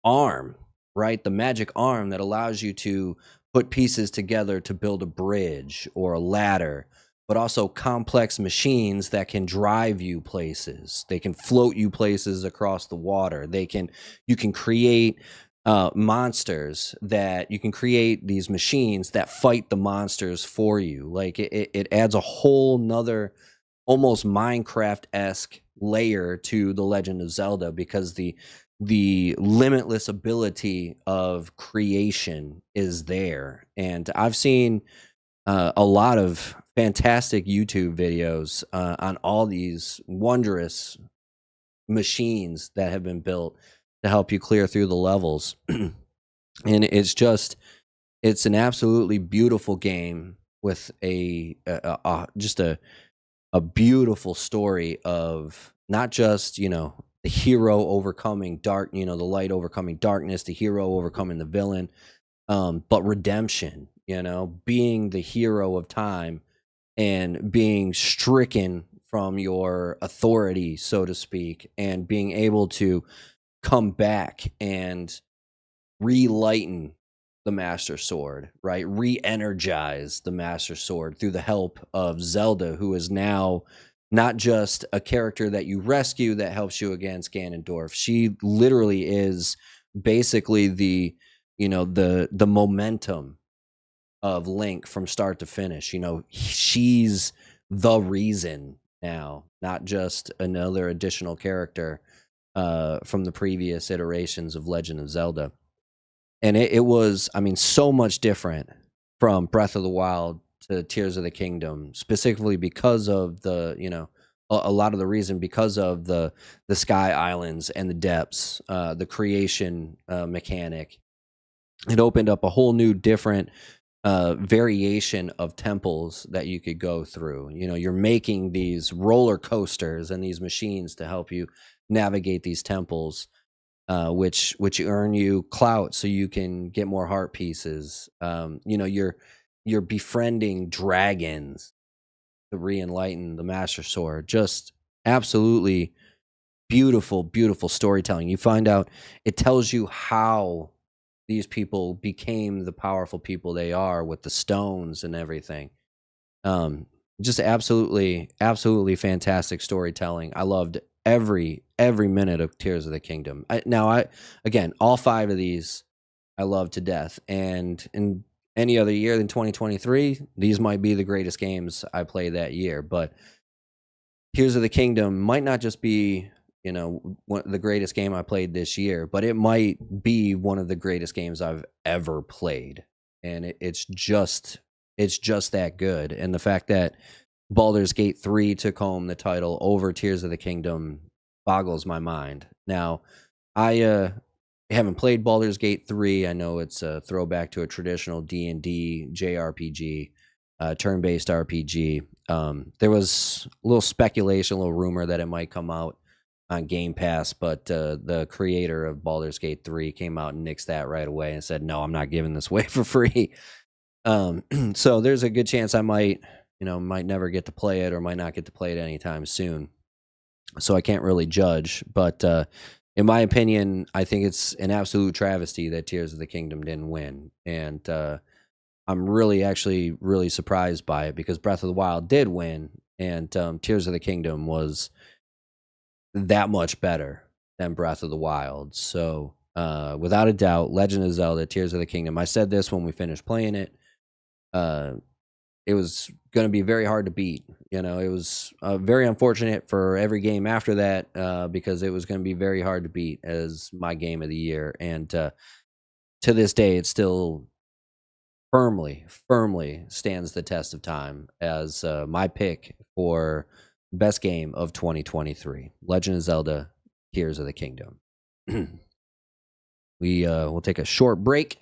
arm, right? The magic arm that allows you to put pieces together to build a bridge or a ladder, but also complex machines that can drive you places. They can float you places across the water. You can create monsters that you can create these machines that fight the monsters for you. Like it adds a whole nother almost Minecraft-esque layer to the Legend of Zelda, because the limitless ability of creation is there. And I've seen a lot of fantastic YouTube videos on all these wondrous machines that have been built to help you clear through the levels. And it's an absolutely beautiful game with just a beautiful story of not just, you know, the hero overcoming the light overcoming darkness, the hero overcoming the villain, but redemption, you know, being the hero of time and being stricken from your authority, so to speak, and being able to come back and relighten the Master Sword, right? Re-energize the Master Sword through the help of Zelda, who is now not just a character that you rescue that helps you against Ganondorf. She literally is basically the momentum of Link from start to finish. You know, she's the reason now, not just another additional character from the previous iterations of Legend of Zelda. And it was, I mean, so much different from Breath of the Wild to Tears of the Kingdom, specifically because of a lot of the reason because of the sky islands and the depths, the creation mechanic. It opened up a whole new different variation of temples that you could go through. You know, you're making these roller coasters and these machines to help you navigate these temples, which earn you clout so you can get more heart pieces. You know, you're befriending dragons to re-enlighten the Master Sword. Just absolutely beautiful storytelling. You find out, it tells you how these people became the powerful people they are with the stones and everything. Just absolutely fantastic storytelling. I loved every minute of Tears of the Kingdom. Again, all 5 of these I love to death, and in any other year than 2023, these might be the greatest games I play that year. But Tears of the Kingdom might not just be, you know, the greatest game I played this year, but it might be one of the greatest games I've ever played. And it's just that good. And the fact that Baldur's Gate 3 took home the title over Tears of the Kingdom boggles my mind. Now, I haven't played Baldur's Gate 3. I know it's a throwback to a traditional D&D JRPG, turn-based RPG. There was a little speculation, a little rumor that it might come out on Game Pass, but the creator of Baldur's Gate 3 came out and nixed that right away and said, "No, I'm not giving this away for free." So there's a good chance I might never get to play it or might not get to play it anytime soon. So I can't really judge, but in my opinion, I think it's an absolute travesty that Tears of the Kingdom didn't win, and I'm actually really surprised by it because Breath of the Wild did win, and Tears of the Kingdom was that much better than Breath of the Wild. So without a doubt, Legend of Zelda: Tears of the Kingdom. I said this when we finished playing it. It was going to be very hard to beat. It was very unfortunate for every game after that because it was going to be very hard to beat as my game of the year. And to this day, it still firmly stands the test of time as my pick for best game of 2023, Legend of Zelda: Tears of the Kingdom. We'll take a short break.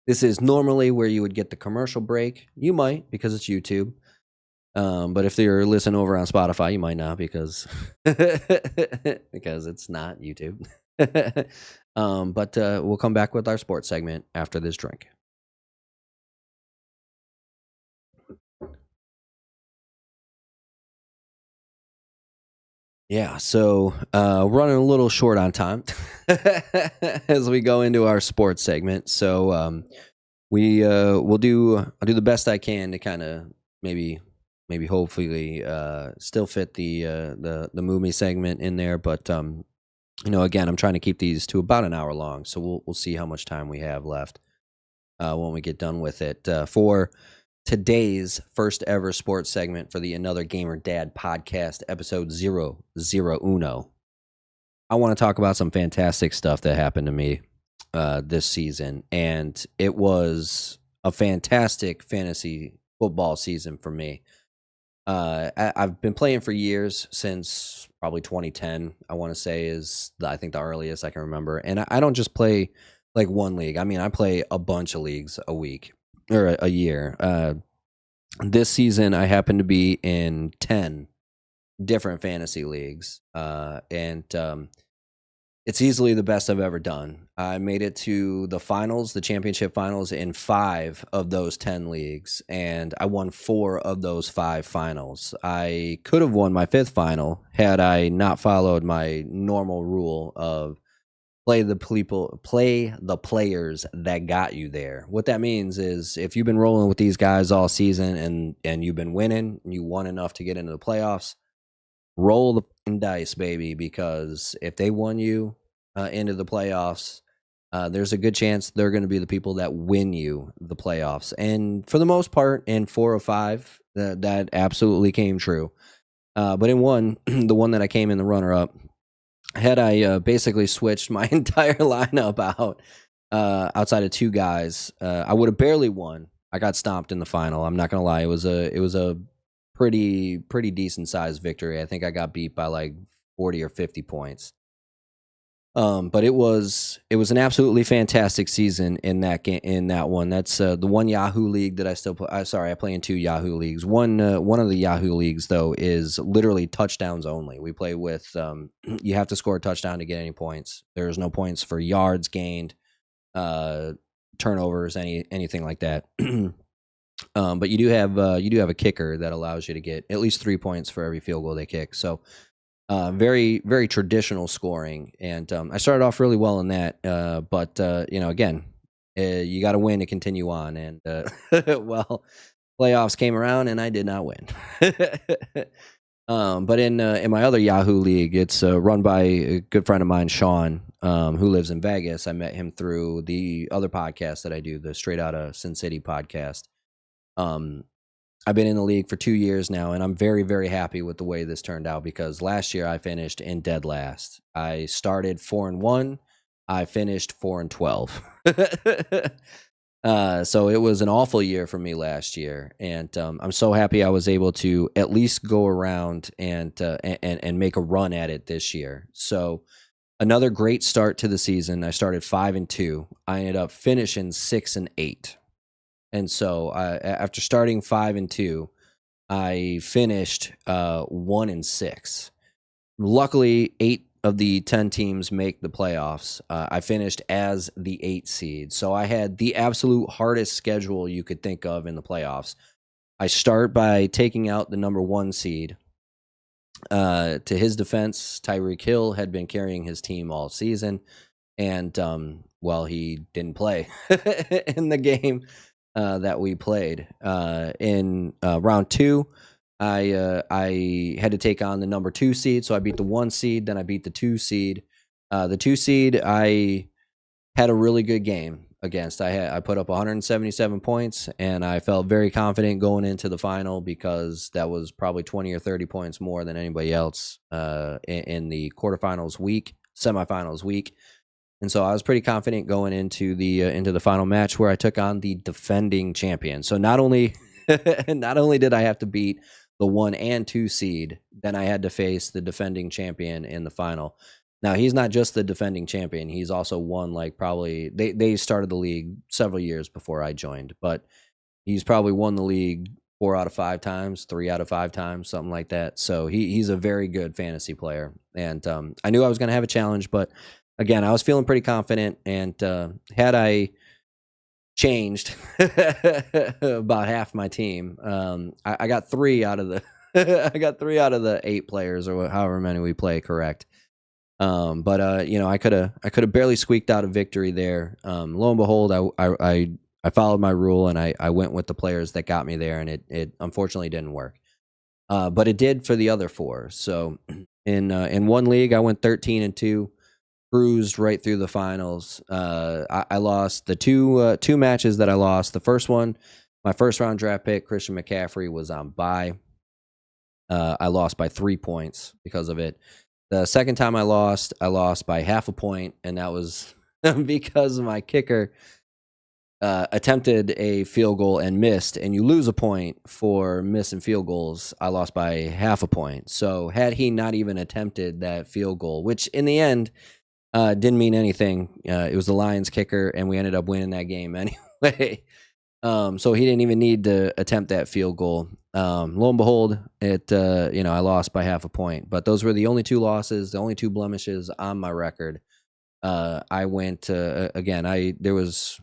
This is normally where you would get the commercial break. You might, because it's YouTube. But if you're listening over on Spotify, you might not because it's not YouTube. But we'll come back with our sports segment after this drink. Yeah, so running a little short on time as we go into our sports segment. So I'll do the best I can to kind of maybe hopefully still fit the movie segment in there, but again, I'm trying to keep these to about an hour long, so we'll see how much time we have left when we get done with it. For today's first ever sports segment for the Another Gamer Dad podcast, episode 001, I want to talk about some fantastic stuff that happened to me this season, and it was a fantastic fantasy football season for me. I've been playing for years, since probably 2010, I want to say is I think the earliest I can remember, and I don't just play like one league. I mean, I play a bunch of leagues a week or a year. This season, I happen to be in 10 different fantasy leagues, and it's easily the best I've ever done. I made it to the finals, the championship finals, in 5 of those 10 leagues, and I won 4 of those 5 finals. I could have won my 5th final had I not followed my normal rule of play the players that got you there. What that means is if you've been rolling with these guys all season and you've been winning, and you won enough to get into the playoffs, roll the dice, baby, because if they won you into the playoffs, there's a good chance they're going to be the people that win you the playoffs. And for the most part, in 4 or 5, that absolutely came true. But in one, the one that I came in the runner-up, had I basically switched my entire lineup out outside of 2 guys, I would have barely won. I got stomped in the final. I'm not gonna lie; it was a pretty decent sized victory. I think I got beat by like 40 or 50 points. But it was an absolutely fantastic season in that game, in that one. That's the one Yahoo league that I still play. I play in 2 Yahoo leagues. One of the Yahoo leagues though is literally touchdowns only. We play with you have to score a touchdown to get any points. There's no points for yards gained, turnovers, anything like that. But you do have a kicker that allows you to get at least 3 points for every field goal they kick. So very, very traditional scoring, and I started off really well in that. But again, you got to win to continue on. And well, playoffs came around, and I did not win. But in my other Yahoo league, it's run by a good friend of mine, Sean, who lives in Vegas. I met him through the other podcast that I do, the Straight Outta Sin City podcast. I've been in the league for 2 years now, and I'm very, very happy with the way this turned out because last year I finished in dead last. I started 4-1. I finished 4-12. So it was an awful year for me last year, and I'm so happy I was able to at least go around and make a run at it this year. So Another great start to the season. I started 5-2. I ended up finishing 6-8. And so after starting 5-2, I finished 1-6. Luckily, 8 of the 10 teams make the playoffs. I finished as the 8 seed. So I had the absolute hardest schedule you could think of in the playoffs. I start by taking out the number 1 seed. To his defense, Tyreek Hill had been carrying his team all season, and well, he didn't play in the game that we played. In round 2, I had to take on the number 2 seed, so I beat the 1 seed, then I beat the 2 seed. The 2 seed, I had a really good game against. I put up 177 points, and I felt very confident going into the final because that was probably 20 or 30 points more than anybody else in the semifinals week. And so I was pretty confident going into the final match where I took on the defending champion. So not only did I have to beat the 1 and 2 seed, then I had to face the defending champion in the final. Now, he's not just the defending champion. He's also won, like, probably they started the league several years before I joined, but he's probably won the league 4 out of 5 times, 3 out of 5 times, something like that. So he's a very good fantasy player. And I knew I was going to have a challenge, but again, I was feeling pretty confident. And had I changed about half my team, I got 3 out of the I got 3 out of the 8 players, or however many we play, correct. But I could have barely squeaked out a victory there. Lo and behold, I followed my rule, and I went with the players that got me there, and it unfortunately didn't work. But it did for the other 4. So in one league, I went 13-2, cruised right through the finals. I lost the two matches that I lost. The first one, my first round draft pick, Christian McCaffrey, was on bye. I lost by 3 points because of it. The second time I lost by half a point, and that was because my kicker attempted a field goal and missed, and you lose a point for missing field goals. I lost by half a point. So had he not even attempted that field goal, which in the end didn't mean anything, it was the Lions kicker, and we ended up winning that game anyway. So he didn't even need to attempt that field goal. Lo and behold, I lost by half a point. But those were the only 2 losses, the only 2 blemishes on my record. I went there was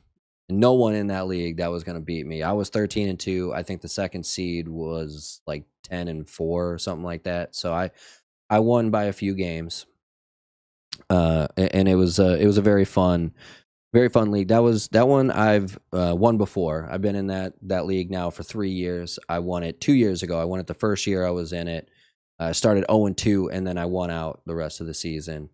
no one in that league that was going to beat me. I was 13-2. I think the second seed was like 10-4 or something like that. So I won by a few games. And it was a very fun league. That one I've won before. I've been in that league now for 3 years. I won it 2 years ago. I won it the first year I was in it. I started 0-2, and then I won out the rest of the season.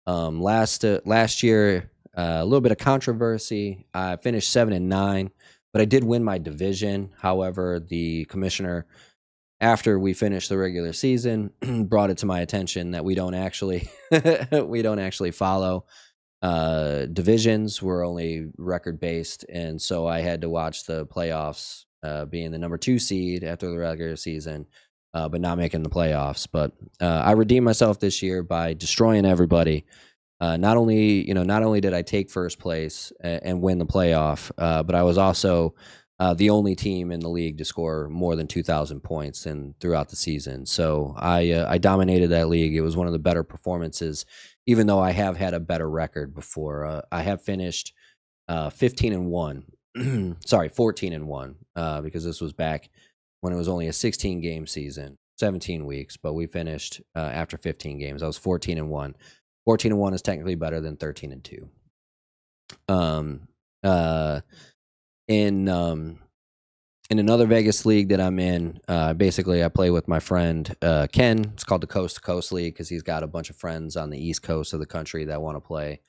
Last year, a little bit of controversy. I finished 7-9, but I did win my division. However, the commissioner, after we finished the regular season, brought it to my attention that we don't actually follow divisions. We're only record based, and so I had to watch the playoffs, being the number 2 seed after the regular season, but not making the playoffs. But I redeemed myself this year by destroying everybody. Not only did I take first place and win the playoff, but I was also the only team in the league to score more than 2,000 points throughout the season. So I dominated that league. It was one of the better performances, even though I have had a better record before. I have finished 15-1. Sorry, 14-1, because this was back when it was only a 16-game season, 17 weeks, but we finished after 15 games. I was 14-1. 14-1 is technically better than 13-2. In another Vegas league that I'm in, basically I play with my friend Ken. It's called the Coast to Coast League because he's got a bunch of friends on the East Coast of the country that want to play,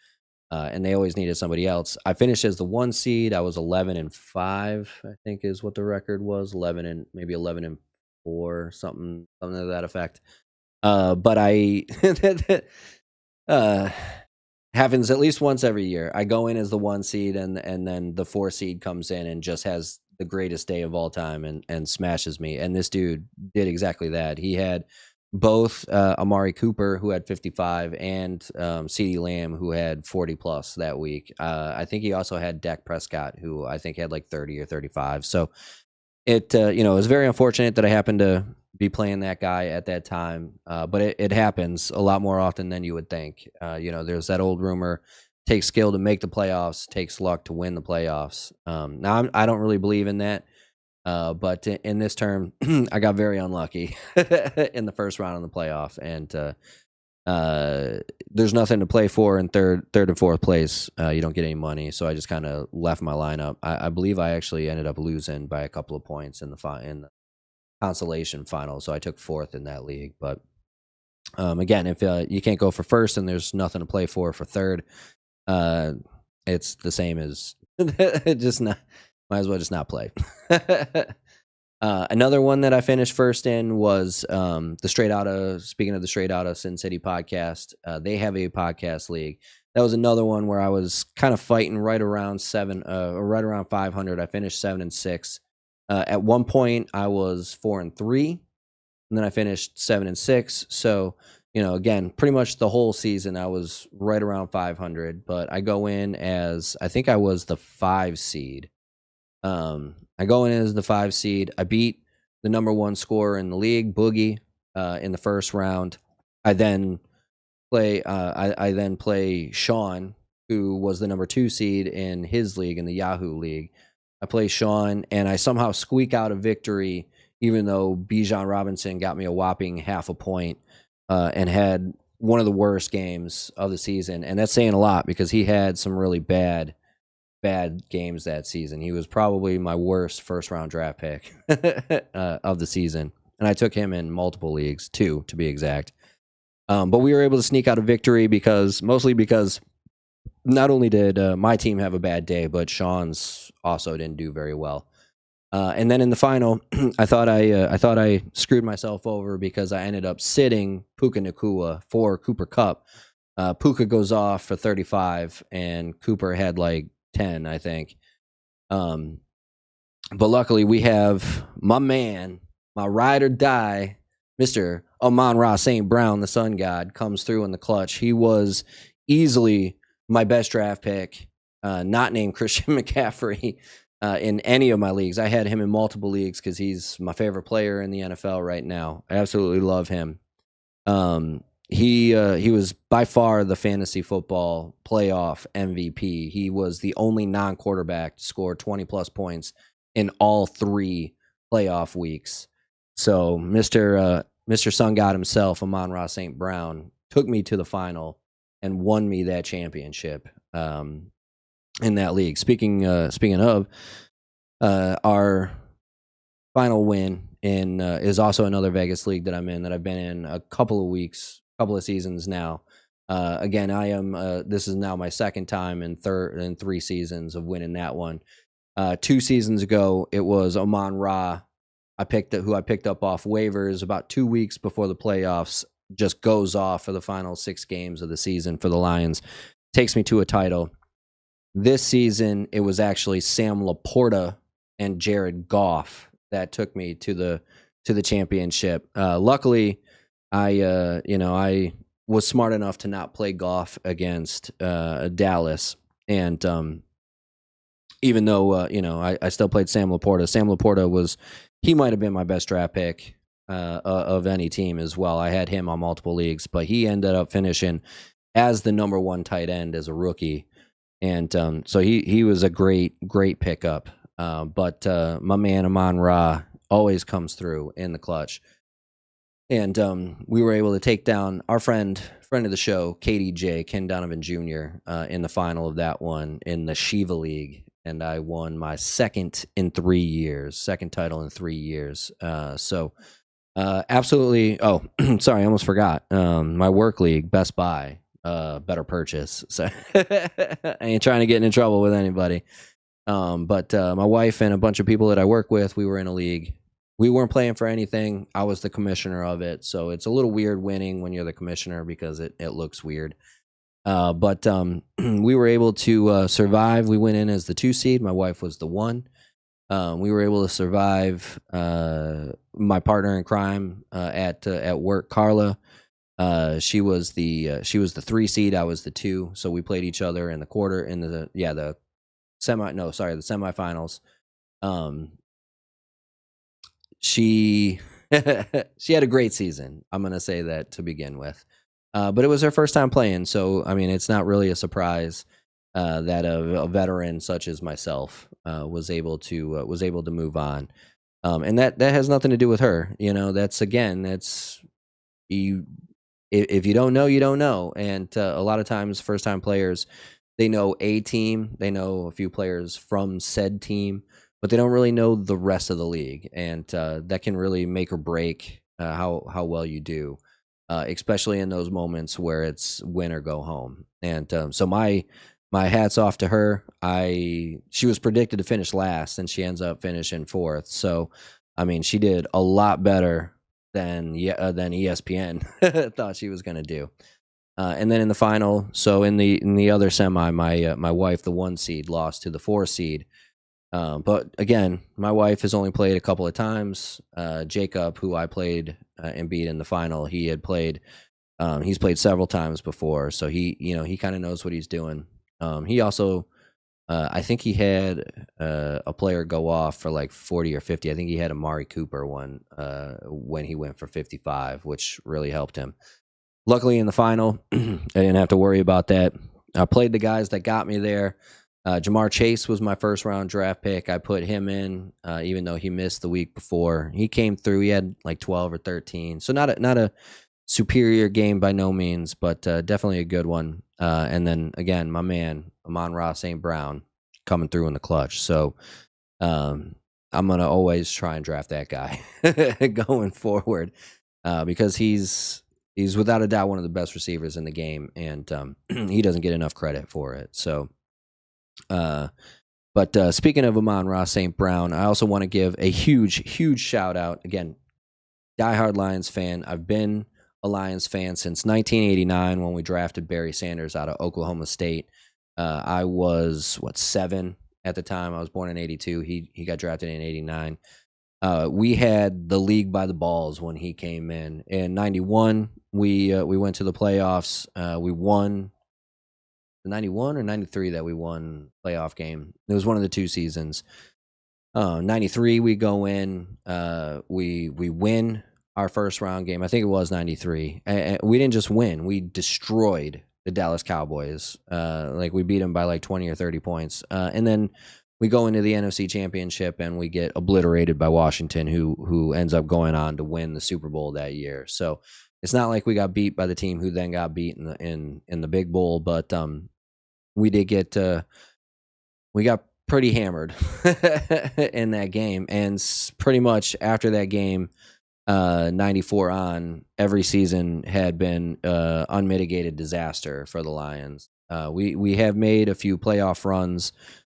and they always needed somebody else. I finished as the 1 seed. I was 11-5, I think is what the record was. 11-4, something to that effect. But I happens at least once every year. I go in as the 1 seed, and then the 4 seed comes in and just has the greatest day of all time and smashes me. And this dude did exactly that. He had both Amari Cooper, who had 55, and CeeDee Lamb, who had 40 plus that week. I think he also had Dak Prescott, who I think had like 30 or 35. So it it was very unfortunate that I happened to be playing that guy at that time, but it happens a lot more often than you would think. There's that old rumor: takes skill to make the playoffs, takes luck to win the playoffs. Now I don't really believe in that, but in this term, I got very unlucky in the first round of the playoff, and there's nothing to play for in third and fourth place. You don't get any money, so I just kind of left my lineup. I believe I actually ended up losing by a couple of points in the consolation final, so I took fourth in that league. But again, if you can't go for first and there's nothing to play for third, it's the same as just not. Might as well just not play. Another one that I finished first in was the Straight Outta. Speaking of the Straight Outta Sin City podcast, they have a podcast league. That was another one where I was kind of fighting right around right around 500. I finished 7-6. At one point, I was 4-3, and then I finished 7-6. So again, pretty much the whole season I was right around 500. But I go in as I think I was the 5 seed. I go in as the 5 seed. I beat the number 1 scorer in the league, Boogie, in the first round. I then play. I then play Sean, who was the number 2 seed in his league, in the Yahoo League. I play Sean, and I somehow squeak out a victory, even though Bijan Robinson got me a whopping half a point and had one of the worst games of the season. And that's saying a lot because he had some really bad games that season. He was probably my worst first round draft pick of the season, and I took him in multiple leagues, 2 to be exact. But we were able to sneak out a victory mostly because not only did my team have a bad day, but Sean's also didn't do very well. And then in the final, I thought I screwed myself over because I ended up sitting Puka Nacua for Cooper Kupp. Puka goes off for 35, and Cooper had like 10, I think. But luckily we have my man, my ride or die, Mr. Amon-Ra St. Brown, the Sun God, comes through in the clutch. He was easily my best draft pick, not named Christian McCaffrey, in any of my leagues. I had him in multiple leagues because he's my favorite player in the NFL right now. I absolutely love him. He was by far the fantasy football playoff MVP. He was the only non-quarterback to score 20-plus points in all 3 playoff weeks. So Mr. Sun God himself, Amon-Ra St. Brown, took me to the final and won me that championship in that league. Speaking of, our final win is also another Vegas league that I'm in, that I've been in a couple of seasons now. Again, I am. This is now my second time in 3 seasons of winning that one. 2 seasons ago, it was Amon-Ra. Who I picked up off waivers about 2 weeks before the playoffs. Just goes off for the final 6 games of the season for the Lions. Takes me to a title. This season, it was actually Sam Laporta and Jared Goff that took me to the championship. Luckily, I was smart enough to not play Goff against Dallas, and even though I still played Sam Laporta. Sam Laporta he might have been my best draft pick of any team as well. I had him on multiple leagues, but he ended up finishing as the number 1 tight end as a rookie, and so he was a great pickup. But my man Amon-Ra always comes through in the clutch. And we were able to take down our friend of the show, KDJ, Ken Donovan Jr., in the final of that one in the Shiva League. And I won my second title in 3 years. So absolutely. Oh, sorry, I almost forgot. My work league, Best Buy, better purchase. So I ain't trying to get in trouble with anybody. But my wife and a bunch of people that I work with, we were in a league. We weren't playing for anything. I was the commissioner of it. So it's a little weird winning when you're the commissioner because it looks weird. But we were able to survive. We went in as the 2 seed. My wife was the 1. We were able to survive. My partner in crime at work, Carla. She was the 3 seed. I was the 2. So we played each other in the quarter in the the semifinals. Um, she she had a great season. I'm gonna say that to begin with, but it was her first time playing, so I mean, it's not really a surprise that a veteran such as myself was able to move on, and that has nothing to do with her. You know, that's you. If you don't know, you don't know, and a lot of times, first time players, they know a team, they know a few players from said team, but they don't really know the rest of the league, and that can really make or break how well you do, especially in those moments where it's win or go home. And so my hats off to her. She was predicted to finish last, and she ends up finishing fourth. So, I mean, she did a lot better than ESPN thought she was going to do. And then in the final, so in the other semi, my wife, the 1 seed, lost to the 4 seed. But again, my wife has only played a couple of times. Jacob, who I played and beat in the final, he's played several times before, so he kind of knows what he's doing. He also, I think he had a player go off for like 40 or 50. I think he had Amari Cooper one when he went for 55, which really helped him. Luckily, in the final, I didn't have to worry about that. I played the guys that got me there. Jamar Chase was my first round draft pick. I put him in, even though he missed the week before. He came through. He had like 12 or 13, so not a superior game by no means, but definitely a good one. And then again, my man Amon-Ra St. Brown coming through in the clutch. So I'm gonna always try and draft that guy going forward because he's without a doubt one of the best receivers in the game, and he doesn't get enough credit for it. So, but speaking of Amon-Ra St. Brown, I also want to give a huge shout out again. Diehard Lions fan. I've been a Lions fan since 1989 when we drafted Barry Sanders out of Oklahoma State. I was 7 at the time. I was born in '82. He got drafted in '89. We had the league by the balls when he came in. In '91, we went to the playoffs. We won the '91 or '93 that we won playoff game. It was one of the 2 seasons. '93 we go in. We win our first round game. I think it was '93. We didn't just win; we destroyed the Dallas Cowboys. Like we beat them by like 20 or 30 points. And then we go into the NFC Championship and we get obliterated by Washington, who ends up going on to win the Super Bowl that year. So it's not like we got beat by the team who then got beat in the Big Bowl, but we did get we got pretty hammered in that game, and pretty much after that game, 94 on, every season had been unmitigated disaster for the Lions. We have made a few playoff runs,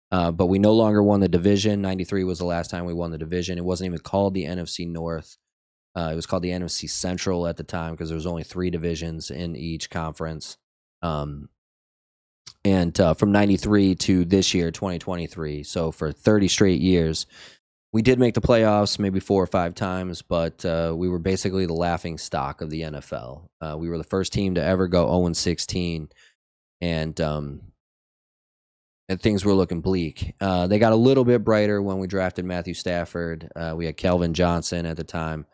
but we no longer won the division. 93 was the last time we won the division. It wasn't even called the NFC North. It was called the NFC Central at the time because there was only 3 divisions in each conference. And from 93 to this year, 2023, so for 30 straight years, we did make the playoffs maybe 4 or 5 times, but we were basically the laughing stock of the NFL. We were the first team to ever go 0-16, and things were looking bleak. They got a little bit brighter when we drafted Matthew Stafford. We had Kelvin Johnson at the time.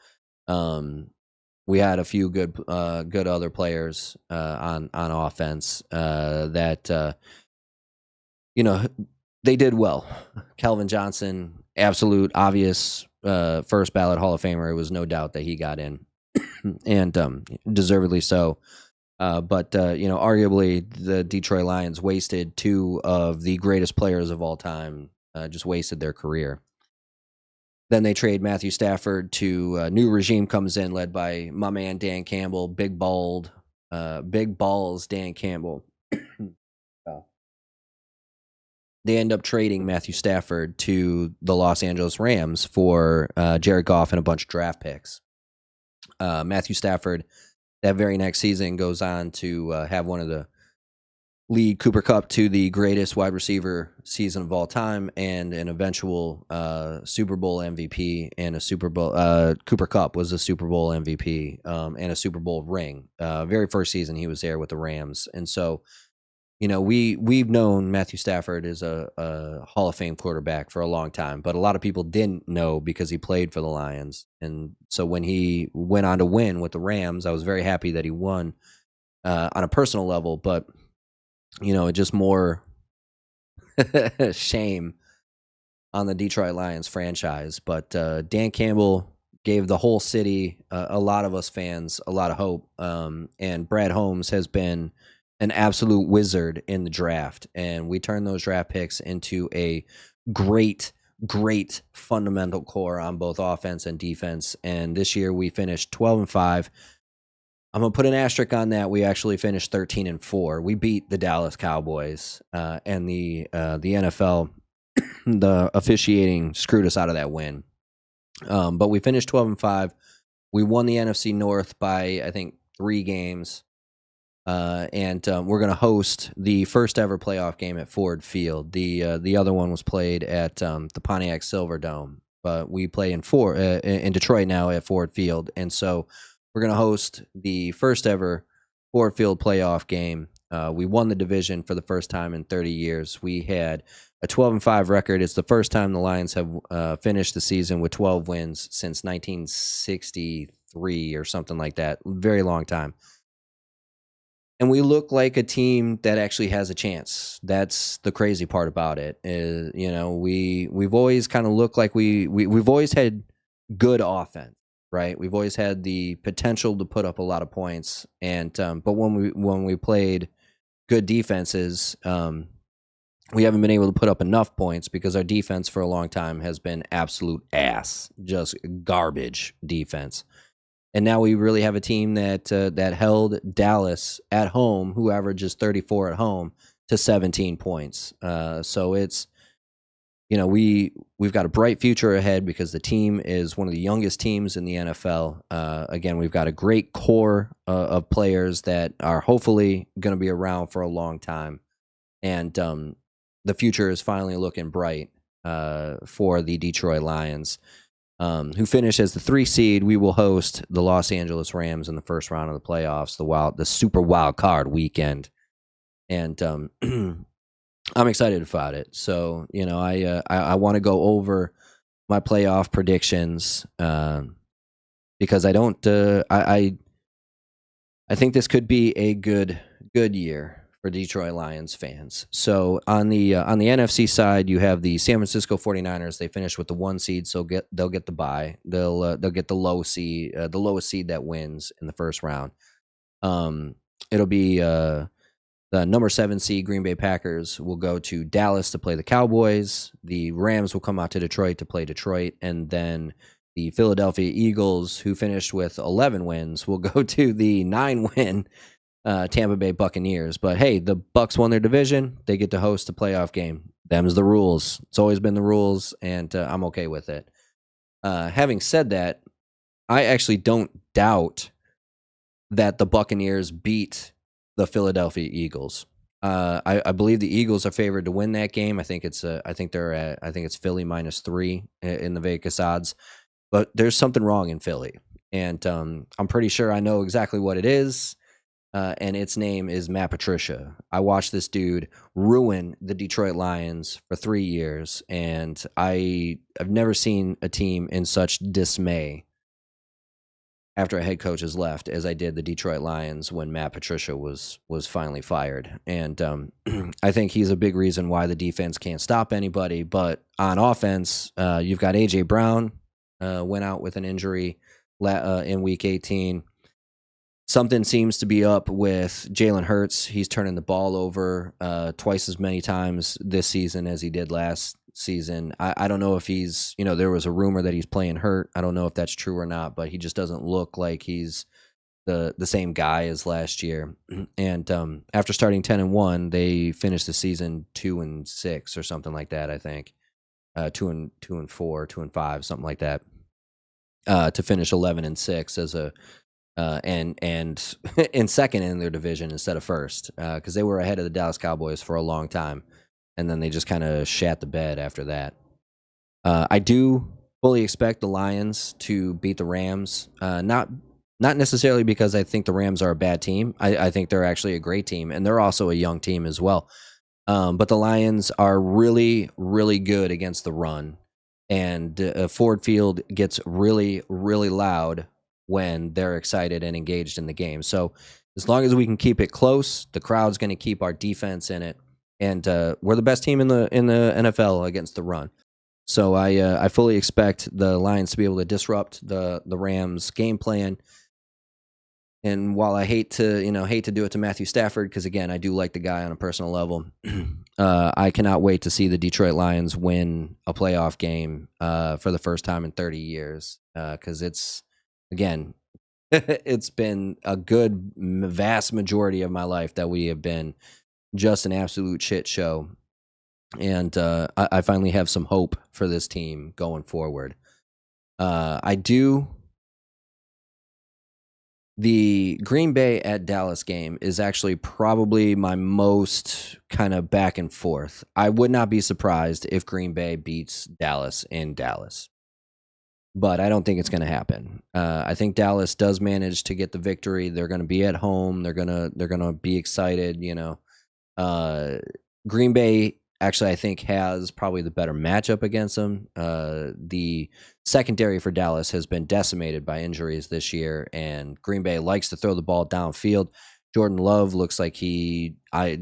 We had a few good other players on offense that they did well. Kelvin Johnson, absolute obvious first ballot Hall of Famer. It was no doubt that he got in, and deservedly so. But arguably the Detroit Lions wasted 2 of the greatest players of all time. Just wasted their career. Then they trade Matthew Stafford to a new regime comes in led by my man Dan Campbell, big balls Dan Campbell. They end up trading Matthew Stafford to the Los Angeles Rams for Jared Goff and a bunch of draft picks. Matthew Stafford that very next season goes on to have one of the lead Cooper Kupp to the greatest wide receiver season of all time and an eventual Super Bowl MVP and a Super Bowl. Cooper Kupp was a Super Bowl MVP and a Super Bowl ring. Very first season he was there with the Rams, and so we've known Matthew Stafford is a Hall of Fame quarterback for a long time, but a lot of people didn't know because he played for the Lions, and so when he went on to win with the Rams, I was very happy that he won on a personal level, but it just more shame on the Detroit Lions franchise. But Dan Campbell gave the whole city, a lot of us fans, a lot of hope. And Brad Holmes has been an absolute wizard in the draft. And we turned those draft picks into a great, great fundamental core on both offense and defense. And this year we finished 12-5. I'm gonna put an asterisk on that. We actually finished 13-4. We beat the Dallas Cowboys, and the NFL, the officiating screwed us out of that win. But we finished 12-5. We won the NFC North by I think 3 games, and we're gonna host the first ever playoff game at Ford Field. The other one was played at the Pontiac Silverdome, but we play in Detroit now at Ford Field, and so we're going to host the first ever Ford Field playoff game. We won the division for the first time in 30 years. We had a 12-5 record. It's the first time the Lions have finished the season with 12 wins since 1963 or something like that. Very long time. And we look like a team that actually has a chance. That's the crazy part about it. We've always kind of looked like we've always had good offense. Right, we've always had the potential to put up a lot of points, and but when we played good defenses, we haven't been able to put up enough points because our defense for a long time has been absolute ass, just garbage defense. And now we really have a team that held Dallas at home, who averages 34 at home, to 17 points. So it's we've got a bright future ahead because the team is one of the youngest teams in the NFL. Again, we've got a great core of players that are hopefully going to be around for a long time. And the future is finally looking bright for the Detroit Lions, who finish as the 3 seed. We will host the Los Angeles Rams in the first round of the playoffs, the super wild card weekend. And I'm excited about it. So, I want to go over my playoff predictions because I don't. I think this could be a good year for Detroit Lions fans. So on the NFC side, you have the San Francisco 49ers. They finished with the 1 seed, so they'll get the bye. They'll get the lowest seed that wins in the first round. It'll be the number 7 seed Green Bay Packers will go to Dallas to play the Cowboys. The Rams will come out to Detroit to play Detroit. And then the Philadelphia Eagles, who finished with 11 wins, will go to the 9-win Tampa Bay Buccaneers. But hey, the Bucs won their division. They get to host a playoff game. Them's the rules. It's always been the rules, and I'm okay with it. Having said that, I actually don't doubt that the Buccaneers beat the Philadelphia Eagles. I believe the Eagles are favored to win that game. I think it's Philly -3 in the Vegas odds. But there's something wrong in Philly, and I'm pretty sure I know exactly what it is. And its name is Matt Patricia. I watched this dude ruin the Detroit Lions for 3 years, and I've never seen a team in such dismay after a head coach has left as I did the Detroit Lions when Matt Patricia was finally fired. And I think he's a big reason why the defense can't stop anybody. But on offense, you've got A.J. Brown went out with an injury in Week 18. Something seems to be up with Jalen Hurts. He's turning the ball over twice as many times this season as he did last season. I don't know if he's, there was a rumor that he's playing hurt. I don't know if that's true or not, but he just doesn't look like he's the same guy as last year. And after starting 10-1, they finished the season 2-6 or something like that, I think. 2-4, 2-5, something like that. To finish 11-6 as a and in second in their division instead of first, because they were ahead of the Dallas Cowboys for a long time, and then they just kind of shat the bed after that. I do fully expect the Lions to beat the Rams. Not necessarily because I think the Rams are a bad team. I think they're actually a great team, and they're also a young team as well. But the Lions are really, really good against the run, and Ford Field gets really, really loud when they're excited and engaged in the game. So as long as we can keep it close, the crowd's going to keep our defense in it, and we're the best team in the NFL against the run. So I fully expect the Lions to be able to disrupt the Rams' game plan. And while I hate to do it to Matthew Stafford, because again I do like the guy on a personal level, I cannot wait to see the Detroit Lions win a playoff game for the first time in 30 years. Because it's again, it's been a good vast majority of my life that we have been just an absolute shit show. And I finally have some hope for this team going forward. I do. The Green Bay at Dallas game is actually probably my most kind of back and forth. I would not be surprised if Green Bay beats Dallas in Dallas, but I don't think it's going to happen. I think Dallas does manage to get the victory. They're going to be at home. They're gonna be excited. Green Bay actually I think has probably the better matchup against them. The secondary for Dallas has been decimated by injuries this year, and Green Bay likes to throw the ball downfield. Jordan Love looks like I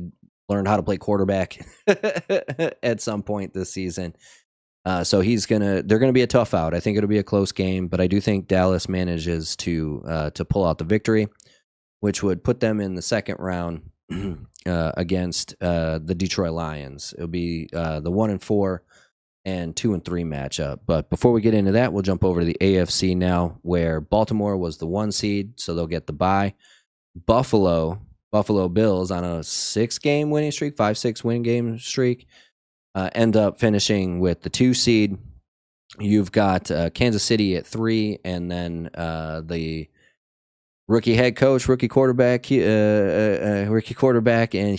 learned how to play quarterback at some point this season. So they're gonna be a tough out. I think it'll be a close game, but I do think Dallas manages to pull out the victory, which would put them in the second round against the Detroit Lions. It'll be the 1-4 and 2-3 matchup. But before we get into that, we'll jump over to the AFC now, where Baltimore was the 1 seed, so they'll get the bye. Buffalo Bills on a 5-6 win game streak, end up finishing with the 2 seed. You've got Kansas City at 3, and then the rookie head coach, rookie quarterback, and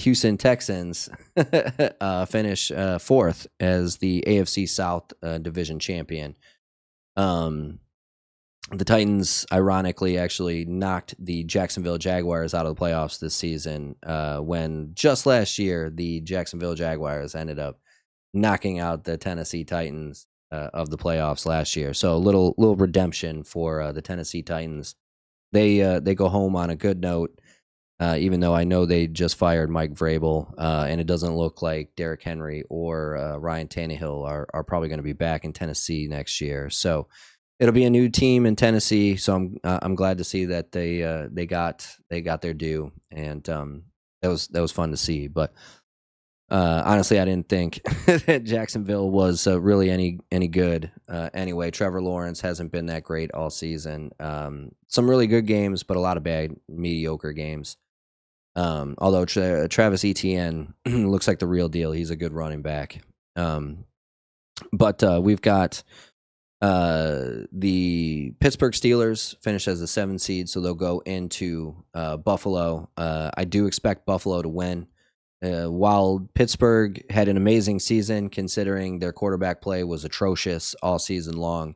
Houston Texans finish 4th as the AFC South division champion. The Titans, ironically, actually knocked the Jacksonville Jaguars out of the playoffs this season, when just last year the Jacksonville Jaguars ended up knocking out the Tennessee Titans of the playoffs last year. So a little redemption for the Tennessee Titans. They go home on a good note, even though I know they just fired Mike Vrabel, and it doesn't look like Derrick Henry or Ryan Tannehill are probably going to be back in Tennessee next year. So it'll be a new team in Tennessee. So I'm glad to see that they got their due, and that was fun to see. But honestly, I didn't think that Jacksonville was really any good. Anyway, Trevor Lawrence hasn't been that great all season. Some really good games, but a lot of bad, mediocre games. Although Travis Etienne looks like the real deal. He's a good running back. But we've got the Pittsburgh Steelers finish as a 7 seed, so they'll go into Buffalo. I do expect Buffalo to win. While Pittsburgh had an amazing season, considering their quarterback play was atrocious all season long,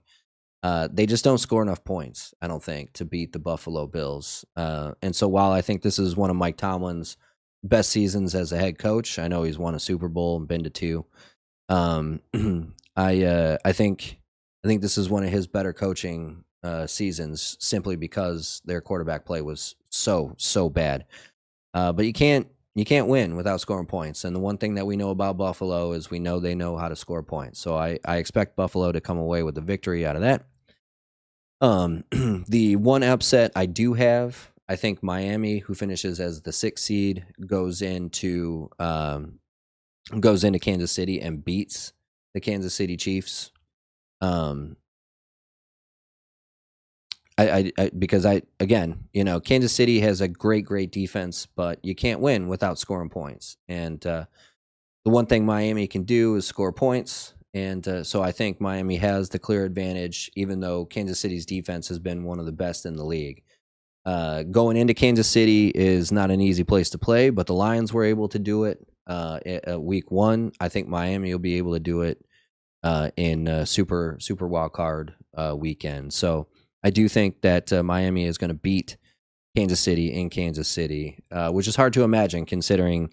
they just don't score enough points, I don't think, to beat the Buffalo Bills. And so while I think this is one of Mike Tomlin's best seasons as a head coach, I know he's won a Super Bowl and been to 2. I think this is one of his better coaching seasons, simply because their quarterback play was so bad. But you can't win without scoring points. And the one thing that we know about Buffalo is we know they know how to score points. So I expect Buffalo to come away with the victory out of that. The one upset I do have, I think Miami, who finishes as the 6th seed, goes into Kansas City and beats the Kansas City Chiefs. Because Kansas City has a great defense, but you can't win without scoring points. And the one thing Miami can do is score points. And so I think Miami has the clear advantage, even though Kansas City's defense has been one of the best in the league. Going into Kansas City is not an easy place to play, but the Lions were able to do it week 1. I think Miami will be able to do it in super wild card weekend. So I do think that Miami is going to beat Kansas City in Kansas City, which is hard to imagine considering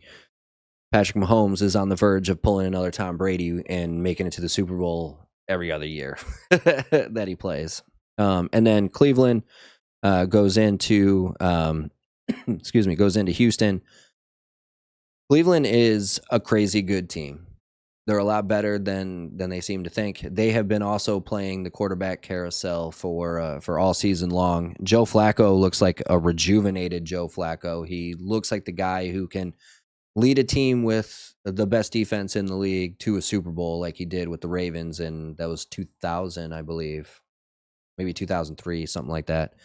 Patrick Mahomes is on the verge of pulling another Tom Brady and making it to the Super Bowl every other year that he plays. And then Cleveland goes into goes into Houston. Cleveland is a crazy good team. They're a lot better than they seem to think. They have been also playing the quarterback carousel for all season long. Joe Flacco looks like a rejuvenated Joe Flacco. He looks like the guy who can lead a team with the best defense in the league to a Super Bowl like he did with the Ravens, and that was 2000, I believe. Maybe 2003, something like that.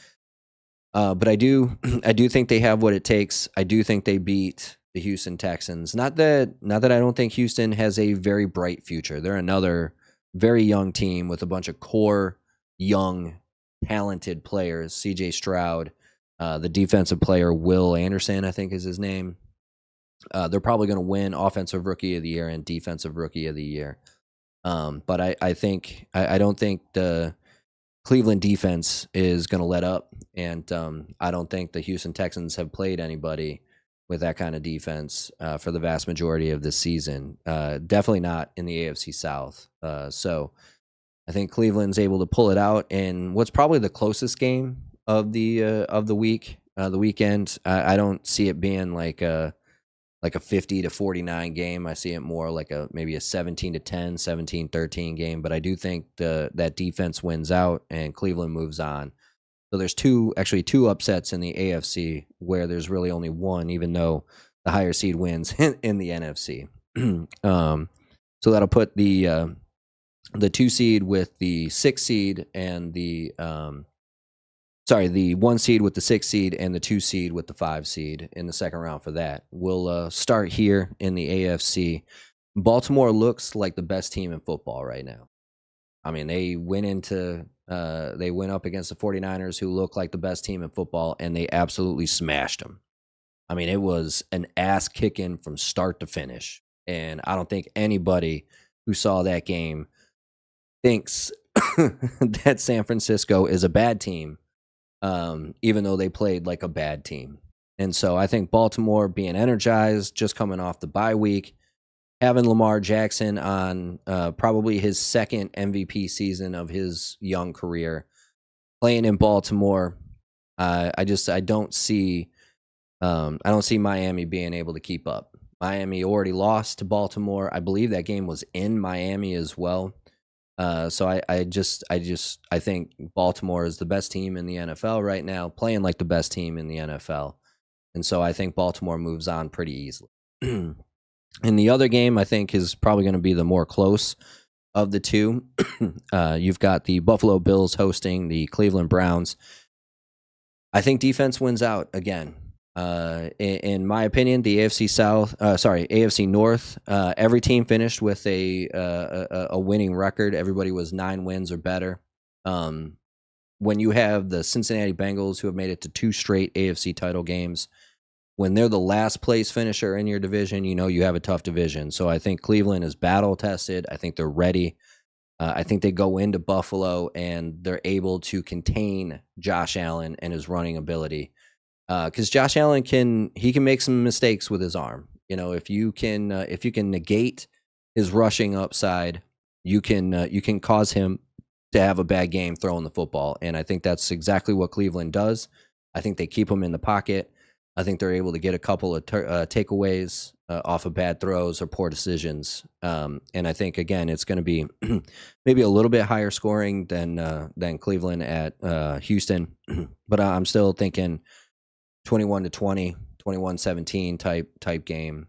But I do think they have what it takes. I do think they beat the Houston Texans. Not that I don't think Houston has a very bright future. They're another very young team with a bunch of core, young, talented players. CJ Stroud, the defensive player Will Anderson, I think is his name. They're probably going to win Offensive Rookie of the Year and Defensive Rookie of the Year. But I don't think the Cleveland defense is going to let up, and I don't think the Houston Texans have played anybody with that kind of defense for the vast majority of this season. Definitely not in the AFC South. So I think Cleveland's able to pull it out in what's probably the closest game of the week, the weekend. I don't see it being like a 50-49 game. I see it more like maybe a 17-10, 17-13 game. But I do think that defense wins out and Cleveland moves on. So there's two upsets in the AFC where there's really only one, even though the higher seed wins in the NFC. So that'll put the 2 seed with the 6 seed and the 1 seed with the 6 seed and the 2 seed with the 5 seed in the second round for that. We'll start here in the AFC. Baltimore looks like the best team in football right now. I mean, they went up against the 49ers, who look like the best team in football, and they absolutely smashed them. I mean, it was an ass kicking from start to finish. And I don't think anybody who saw that game thinks that San Francisco is a bad team, even though they played like a bad team. And so I think Baltimore being energized, just coming off the bye week, having Lamar Jackson on probably his second MVP season of his young career, playing in Baltimore, I don't see Miami being able to keep up. Miami already lost to Baltimore. I believe that game was in Miami as well. So I think Baltimore is the best team in the NFL right now, playing like the best team in the NFL. And so I think Baltimore moves on pretty easily. And the other game I think is probably going to be the more close of the two. You've got the Buffalo Bills hosting the Cleveland Browns. I think defense wins out again. In my opinion, the AFC North, every team finished with a winning record. Everybody was 9 wins or better. When you have the Cincinnati Bengals, who have made it to 2 straight AFC title games, when they're the last place finisher in your division, you know you have a tough division. So I think Cleveland is battle tested. I think they're ready. I think they go into Buffalo and they're able to contain Josh Allen and his running ability. Because Josh Allen can make some mistakes with his arm. You know, if you can negate his rushing upside, you can cause him to have a bad game throwing the football. And I think that's exactly what Cleveland does. I think they keep him in the pocket. I think they're able to get a couple of takeaways off of bad throws or poor decisions. And I think, again, it's going to be maybe a little bit higher scoring than Cleveland at Houston. But I'm still thinking 21-20, 21-17 type game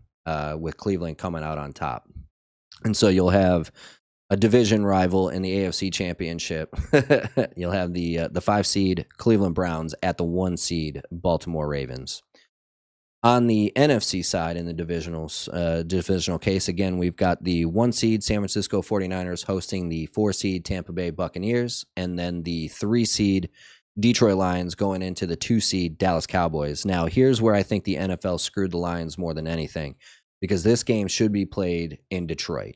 with Cleveland coming out on top. And so you'll have a division rival in the AFC Championship. You'll have the 5 seed Cleveland Browns at the 1 seed Baltimore Ravens. On the NFC side, in the divisional case, again, we've got the 1 seed San Francisco 49ers hosting the 4 seed Tampa Bay Buccaneers, and then the 3 seed Detroit Lions going into the 2 seed Dallas Cowboys. Now, here's where I think the NFL screwed the Lions more than anything, because this game should be played in Detroit.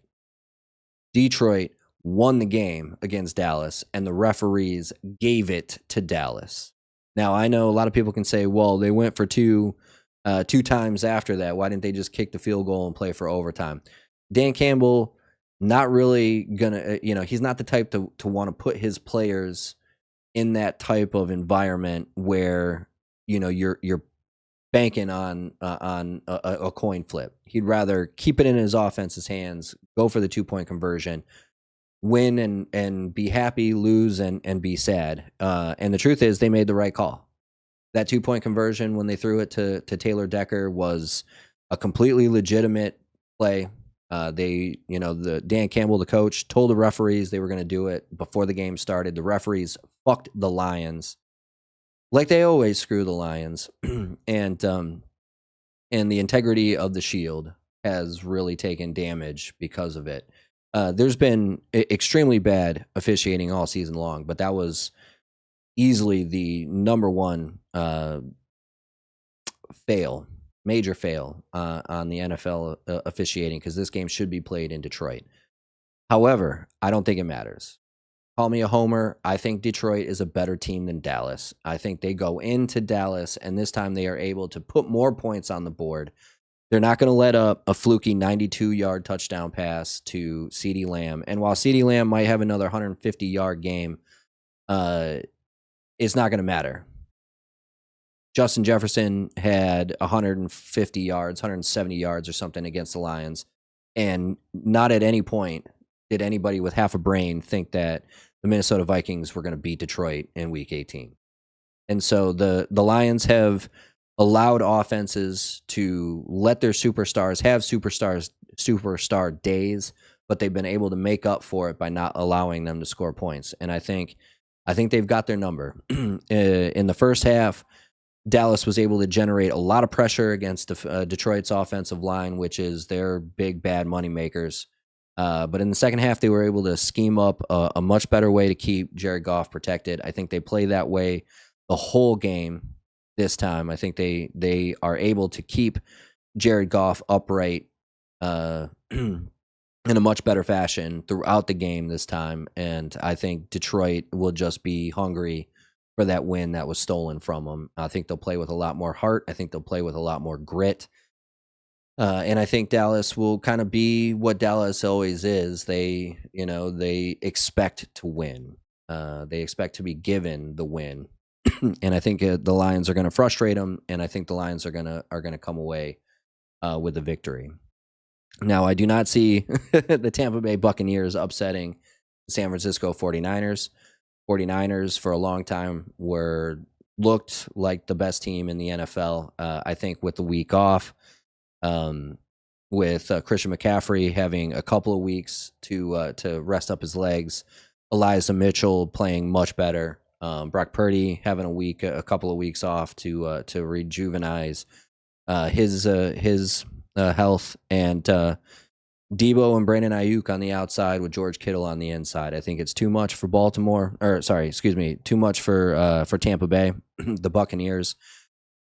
Detroit won the game against Dallas, and the referees gave it to Dallas. Now, I know a lot of people can say, well, they went for two times after that. Why didn't they just kick the field goal and play for overtime? Dan Campbell, not really gonna, he's not the type to want to put his players in that type of environment where you're banking on a coin flip. He'd rather keep it in his offense's hands, go for the 2-point conversion, win and be happy, lose and be sad. And the truth is, they made the right call. That 2-point conversion when they threw it to Taylor Decker was a completely legitimate play. The Dan Campbell, the coach, told the referees they were going to do it before the game started. The referees fucked the Lions like they always screw the Lions, and the integrity of the Shield has really taken damage because of it. There's been extremely bad officiating all season long, but that was easily the number one major fail on the NFL officiating, because this game should be played in Detroit. However, I don't think it matters. Call me a homer. I think Detroit is a better team than Dallas. I think they go into Dallas, and this time they are able to put more points on the board. They're not going to let up a fluky 92-yard touchdown pass to CeeDee Lamb. And while CeeDee Lamb might have another 150-yard game, it's not going to matter. Justin Jefferson had 150 yards, 170 yards or something against the Lions, and not at any point did anybody with half a brain think that the Minnesota Vikings were going to beat Detroit in Week 18. And so the Lions have allowed offenses to let their superstars have superstar days, but they've been able to make up for it by not allowing them to score points. And I think they've got their number. In the first half, Dallas was able to generate a lot of pressure against Detroit's offensive line, which is their big, bad money makers. But in the second half, they were able to scheme up a much better way to keep Jared Goff protected. I think they play that way the whole game this time. I think they are able to keep Jared Goff upright in a much better fashion throughout the game this time. And I think Detroit will just be hungry for that win that was stolen from them. I think they'll play with a lot more heart. I think they'll play with a lot more grit. And I think Dallas will kind of be what Dallas always is. They expect to win. They expect to be given the win. And I think the Lions are going to frustrate them, and I think the Lions are going to come away with a victory. Now, I do not see the Tampa Bay Buccaneers upsetting the San Francisco 49ers. 49ers for a long time looked like the best team in the NFL. I think with the week off, with Christian McCaffrey having a couple of weeks to rest up his legs, Elijah Mitchell playing much better, Brock Purdy having a couple of weeks off to rejuvenize his health, and Debo and Brandon Ayuk on the outside with George Kittle on the inside. I think it's too much for too much for Tampa Bay. The Buccaneers.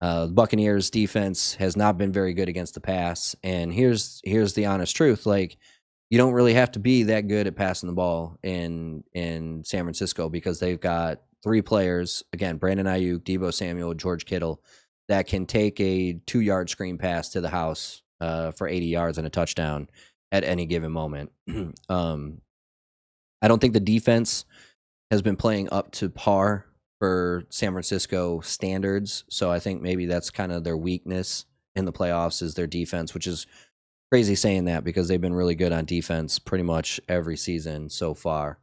The Buccaneers defense has not been very good against the pass, and here's the honest truth: like, you don't really have to be that good at passing the ball in San Francisco, because they've got three players, again, Brandon Ayuk, Debo Samuel, George Kittle, that can take a 2-yard screen pass to the house for 80 yards and a touchdown at any given moment. I don't think the defense has been playing up to par for San Francisco standards, so I think maybe that's kind of their weakness in the playoffs, is their defense, which is crazy saying that because they've been really good on defense pretty much every season so far.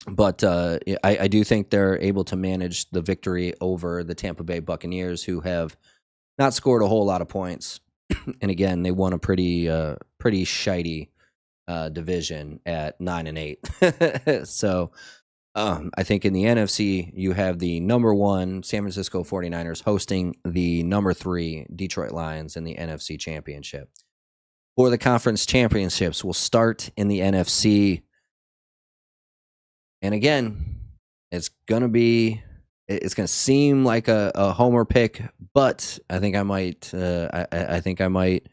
But I do think they're able to manage the victory over the Tampa Bay Buccaneers, who have not scored a whole lot of points. And again, they won a pretty shitey division at 9-8. So I think in the NFC, you have the number 1 San Francisco 49ers hosting the number 3 Detroit Lions in the NFC Championship. For the conference championships, we'll start in the NFC. And again, It's it's gonna seem like a homer pick, but I think I might I think I might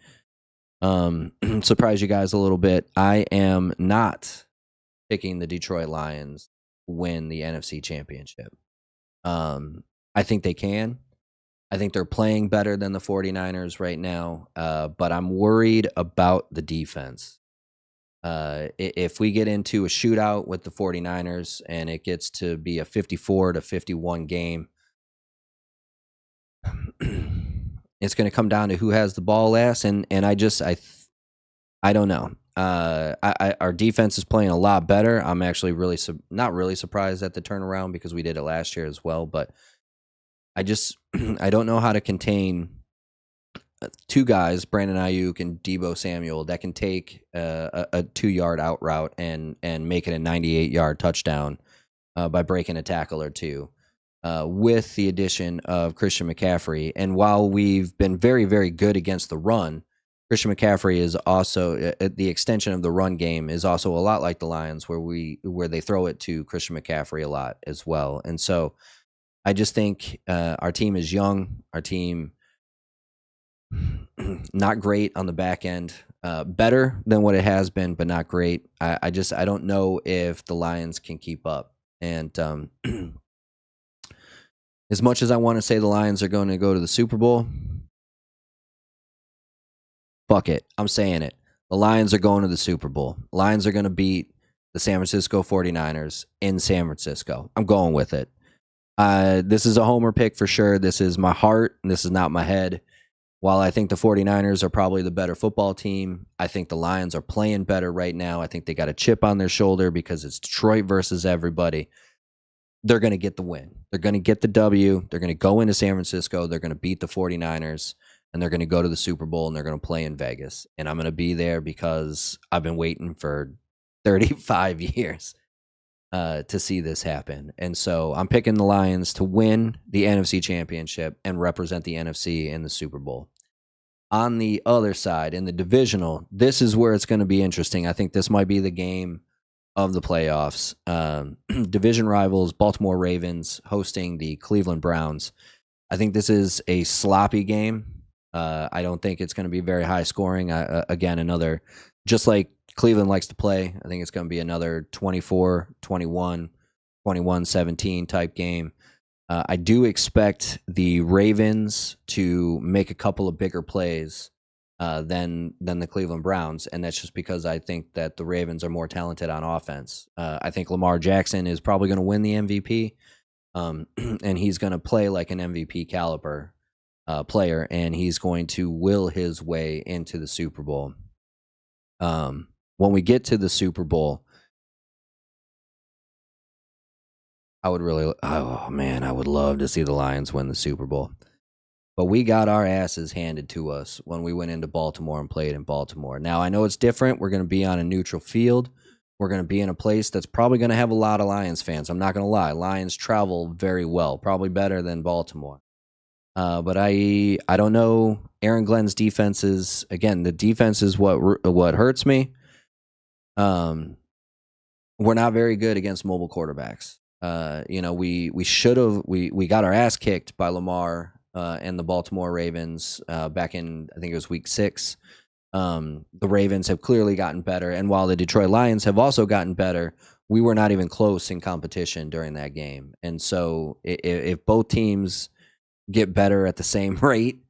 surprise you guys a little bit. I am not picking the Detroit Lions to win the NFC Championship. I think they can. I think they're playing better than the 49ers right now, but I'm worried about the defense. If we get into a shootout with the 49ers and it gets to be a 54-51 game, it's going to come down to who has the ball last. And I don't know. Our defense is playing a lot better. I'm actually not really surprised at the turnaround because we did it last year as well. But I just I don't know how to contain two guys, Brandon Ayuk and Deebo Samuel, that can take a 2-yard out route and make it a 98-yard touchdown by breaking a tackle or two. With the addition of Christian McCaffrey, and while we've been very, very good against the run, Christian McCaffrey is also the extension of the run game is also a lot like the Lions, where they throw it to Christian McCaffrey a lot as well. And so I just think our team is young. Our team not great on the back end. Better than what it has been, but not great. I don't know if the Lions can keep up. And as much as I want to say the Lions are going to go to the Super Bowl, fuck it. I'm saying it. The Lions are going to the Super Bowl. Lions are going to beat the San Francisco 49ers in San Francisco. I'm going with it. This is a homer pick for sure. This is my heart. This is not my head. While I think the 49ers are probably the better football team, I think the Lions are playing better right now. I think they got a chip on their shoulder because it's Detroit versus everybody. They're going to get the win. They're going to get the W. They're going to go into San Francisco. They're going to beat the 49ers, and they're going to go to the Super Bowl, and they're going to play in Vegas. And I'm going to be there because I've been waiting for 35 years to see this happen. And so I'm picking the Lions to win the NFC Championship and represent the NFC in the Super Bowl. On the other side, in the divisional, this is where it's going to be interesting. I think this might be the game of the playoffs. Division rivals, Baltimore Ravens hosting the Cleveland Browns. I think this is a sloppy game. I don't think it's going to be very high scoring. Again, another, just like Cleveland likes to play, I think it's going to be another 24-21, 21-17 type game. I do expect the Ravens to make a couple of bigger plays than the Cleveland Browns, and that's just because I think that the Ravens are more talented on offense. I think Lamar Jackson is probably going to win the MVP, and he's going to play like an MVP caliber player, and he's going to will his way into the Super Bowl. When we get to the Super Bowl, I would love to see the Lions win the Super Bowl. But we got our asses handed to us when we went into Baltimore and played in Baltimore. Now, I know it's different. We're going to be on a neutral field. We're going to be in a place that's probably going to have a lot of Lions fans. I'm not going to lie. Lions travel very well, probably better than Baltimore. But I don't know. Aaron Glenn's defense is, again, the defense is what hurts me. We're not very good against mobile quarterbacks. We should have we got our ass kicked by Lamar and the Baltimore Ravens back in, I think it was week 6. The Ravens have clearly gotten better, and while the Detroit Lions have also gotten better, we were not even close in competition during that game. And so if both teams get better at the same rate,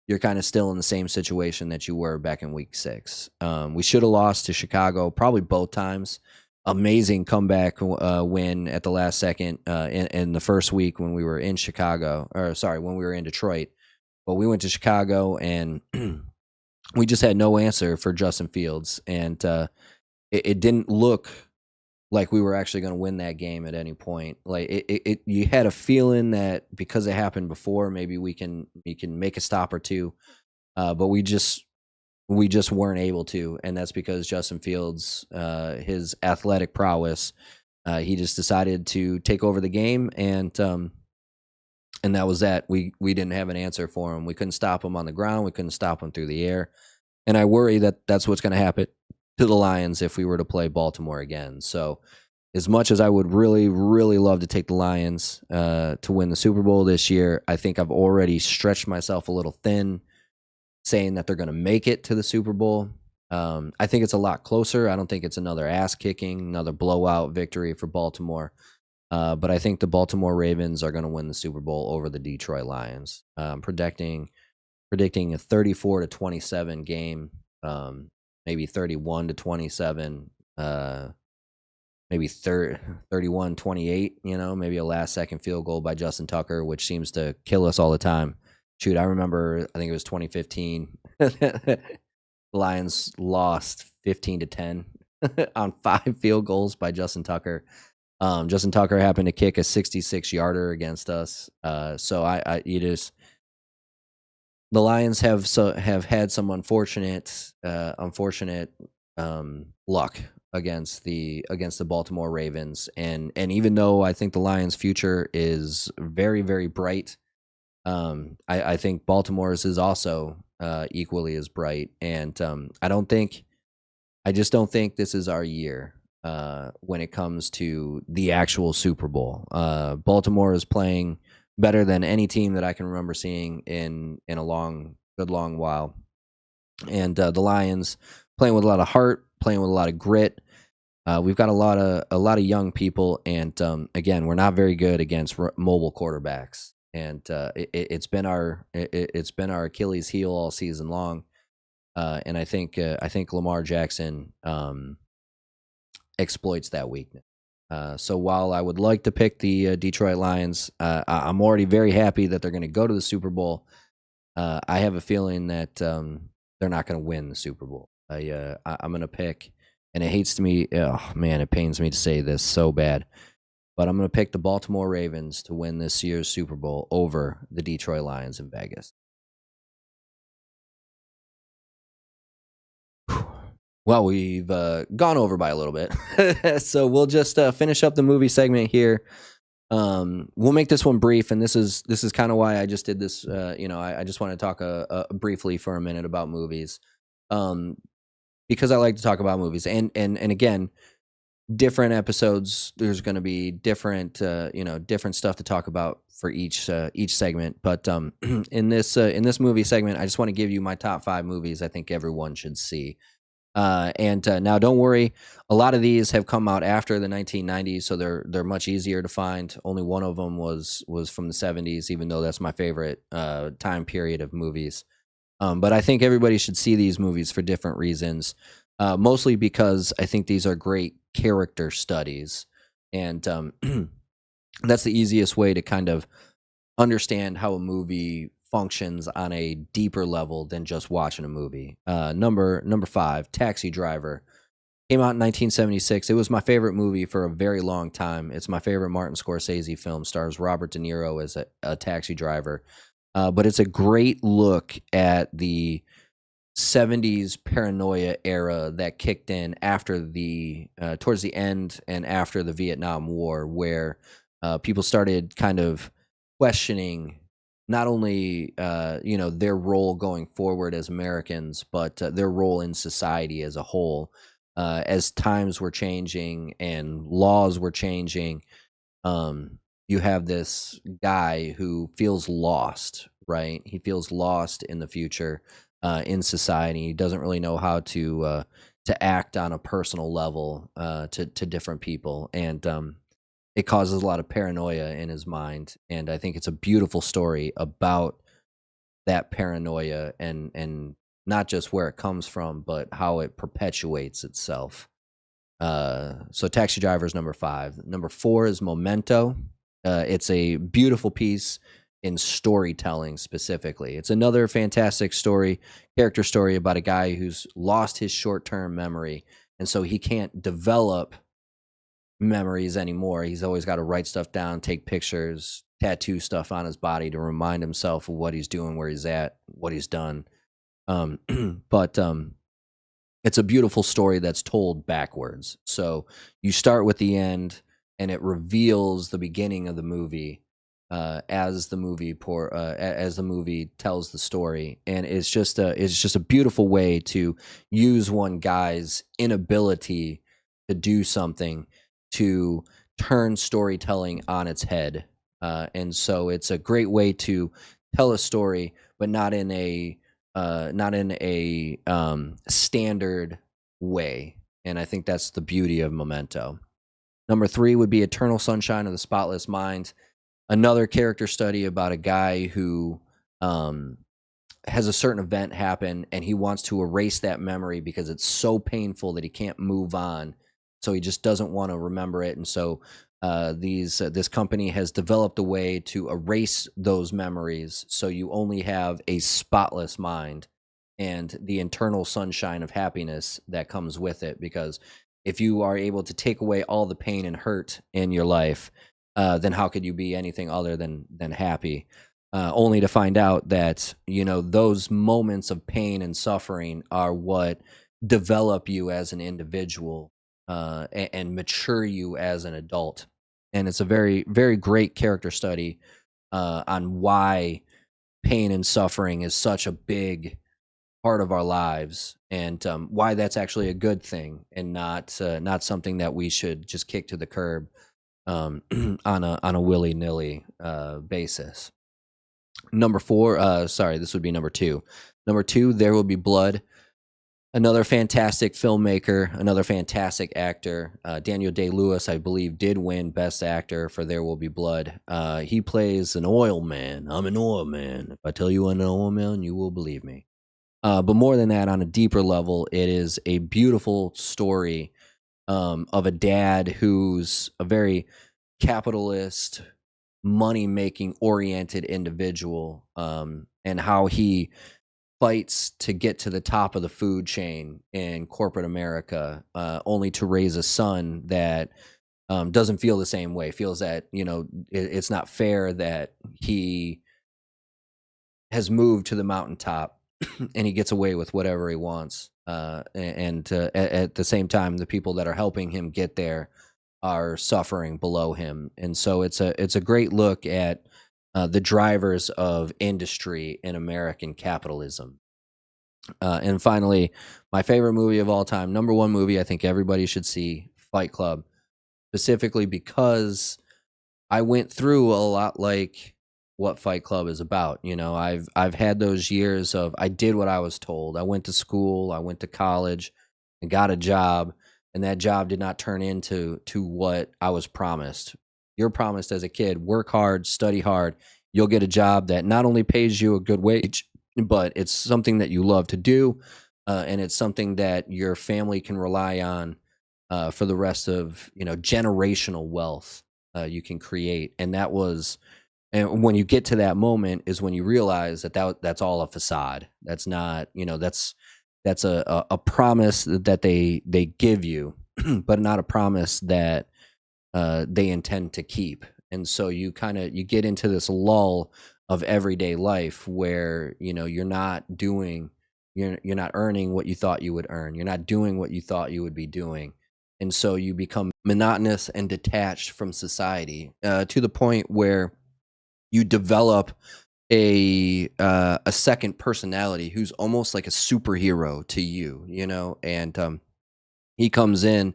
you're kind of still in the same situation that you were back in week 6. We should have lost to Chicago probably both times. Amazing comeback win at the last second in the first week when we were in when we were in Detroit. But we went to Chicago and we just had no answer for Justin Fields. And it didn't look like we were actually going to win that game at any point. Like you had a feeling that because it happened before, maybe we can make a stop or two. But we just weren't able to, and that's because Justin Fields, his athletic prowess, he just decided to take over the game, and that was that. We didn't have an answer for him. We couldn't stop him on the ground. We couldn't stop him through the air, and I worry that that's what's going to happen to the Lions if we were to play Baltimore again. So as much as I would really, really love to take the Lions to win the Super Bowl this year, I think I've already stretched myself a little thin saying that they're going to make it to the Super Bowl. I think it's a lot closer. I don't think it's another ass kicking, another blowout victory for Baltimore. But I think the Baltimore Ravens are going to win the Super Bowl over the Detroit Lions. Predicting a 34-27 game, maybe 31-27, maybe 31-28, maybe a last second field goal by Justin Tucker, which seems to kill us all the time. Shoot, I remember, I think it was 2015. The Lions lost 15-10 on 5 field goals by Justin Tucker. Justin Tucker happened to kick a 66-yarder against us. So the Lions have had some unfortunate luck against the Baltimore Ravens, and even though I think the Lions' future is very, very bright, I think Baltimore's is also equally as bright, and I just don't think this is our year when it comes to the actual Super Bowl. Baltimore is playing better than any team that I can remember seeing in a good long while, and the Lions playing with a lot of heart, playing with a lot of grit. We've got a lot of young people, and again, we're not very good against mobile quarterbacks, and it's been our Achilles heel all season long. And I think Lamar Jackson exploits that weakness. So while I would like to pick the Detroit Lions, I'm already very happy that they're going to go to the Super Bowl. I have a feeling that they're not going to win the Super Bowl. I'm going to pick, and it pains me to say this so bad, but I'm going to pick the Baltimore Ravens to win this year's Super Bowl over the Detroit Lions in Vegas. Well, we've gone over by a little bit, so we'll just finish up the movie segment here. We'll make this one brief, and this is kind of why I just did this. I just want to talk briefly for a minute about movies, because I like to talk about movies, and again, different episodes. There's going to be different stuff to talk about for each segment. But in this movie segment, I just want to give you my top 5 movies I think everyone should see. Now don't worry, a lot of these have come out after the 1990s, so they're much easier to find. Only one of them was from the 70s, even though that's my favorite time period of movies. But I think everybody should see these movies for different reasons, mostly because I think these are great character studies, and that's the easiest way to kind of understand how a movie functions on a deeper level than just watching a movie. Number 5, Taxi Driver, came out in 1976. It was my favorite movie for a very long time. It's my favorite Martin Scorsese film. Stars Robert De Niro as a taxi driver, but it's a great look at the 70s paranoia era that kicked in after towards the end and after the Vietnam War, where people started kind of questioning not only their role going forward as Americans, but their role in society as a whole. As times were changing and laws were changing, you have this guy who feels lost, right? He feels lost in the future, in society. He doesn't really know how to act on a personal level to different people, and it causes a lot of paranoia in his mind. And I think it's a beautiful story about that paranoia, and not just where it comes from, but how it perpetuates itself. So Taxi Driver is number 5. Number 4 is Memento. It's a beautiful piece in storytelling specifically. It's another fantastic character story about a guy who's lost his short-term memory, and so he can't develop memories anymore. He's always got to write stuff down, take pictures, tattoo stuff on his body to remind himself of what he's doing, where he's at, what he's done. But it's a beautiful story that's told backwards. So you start with the end, and it reveals the beginning of the movie as the movie tells the story, and it's just a beautiful way to use one guy's inability to do something to turn storytelling on its head. And so it's a great way to tell a story, but not in a standard way. And I think that's the beauty of Memento. Number three would be Eternal Sunshine of the Spotless Mind, another character study about a guy who um, has a certain event happen and he wants to erase that memory because it's so painful that he can't move on. So he just doesn't want to remember it. And so this company has developed a way to erase those memories so you only have a spotless mind and the internal sunshine of happiness that comes with it. Because if you are able to take away all the pain and hurt in your life, then how could you be anything other than happy? Only to find out that those moments of pain and suffering are what develop you as an individual, and mature you as an adult. And it's a very, very great character study on why pain and suffering is such a big part of our lives, and why that's actually a good thing and not something that we should just kick to the curb on a willy nilly basis. Number four, sorry, this would be number two. Number two, There Will Be Blood. Another fantastic filmmaker, another fantastic actor. Daniel Day-Lewis, I believe, did win Best Actor for There Will Be Blood. He plays an oil man. I'm an oil man. If I tell you I'm an oil man, you will believe me. But more than that, on a deeper level, it is a beautiful story of a dad who's a very capitalist, money-making oriented individual, and how he fights to get to the top of the food chain in corporate America, only to raise a son that doesn't feel the same way, feels that it's not fair that he has moved to the mountaintop and he gets away with whatever he wants. At the same time, the people that are helping him get there are suffering below him. And so it's a great look at the drivers of industry in American capitalism. And finally, my favorite movie of all time, number one movie I think everybody should see, Fight Club, specifically because I went through a lot like what Fight Club is about. I've had those years of I did what I was told. I went to school, I went to college, and got a job, and that job did not turn into what I was promised. You're promised as a kid, work hard, study hard. You'll get a job that not only pays you a good wage, but it's something that you love to do, and it's something that your family can rely on for the rest of generational wealth you can create. And when you get to that moment is when you realize that's all a facade. That's not, that's a promise that they give you, but not a promise that they intend to keep. And so you get into this lull of everyday life where you're not earning what you thought you would earn. You're not doing what you thought you would be doing. And so you become monotonous and detached from society, to the point where you develop a second personality who's almost like a superhero to you, and he comes in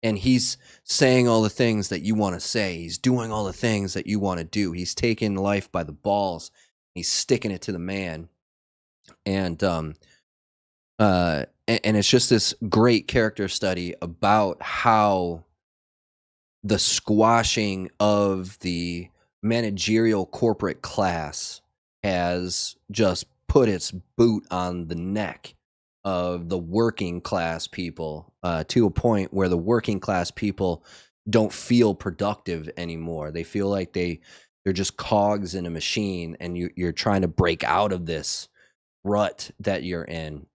and he's saying all the things that you want to say. He's doing all the things that you want to do. He's taking life by the balls. He's sticking it to the man. And it's just this great character study about how the squashing of the managerial corporate class has just put its boot on the neck of the working class people, to a point where the working class people don't feel productive anymore. They feel like they're just cogs in a machine, and you're trying to break out of this rut that you're in.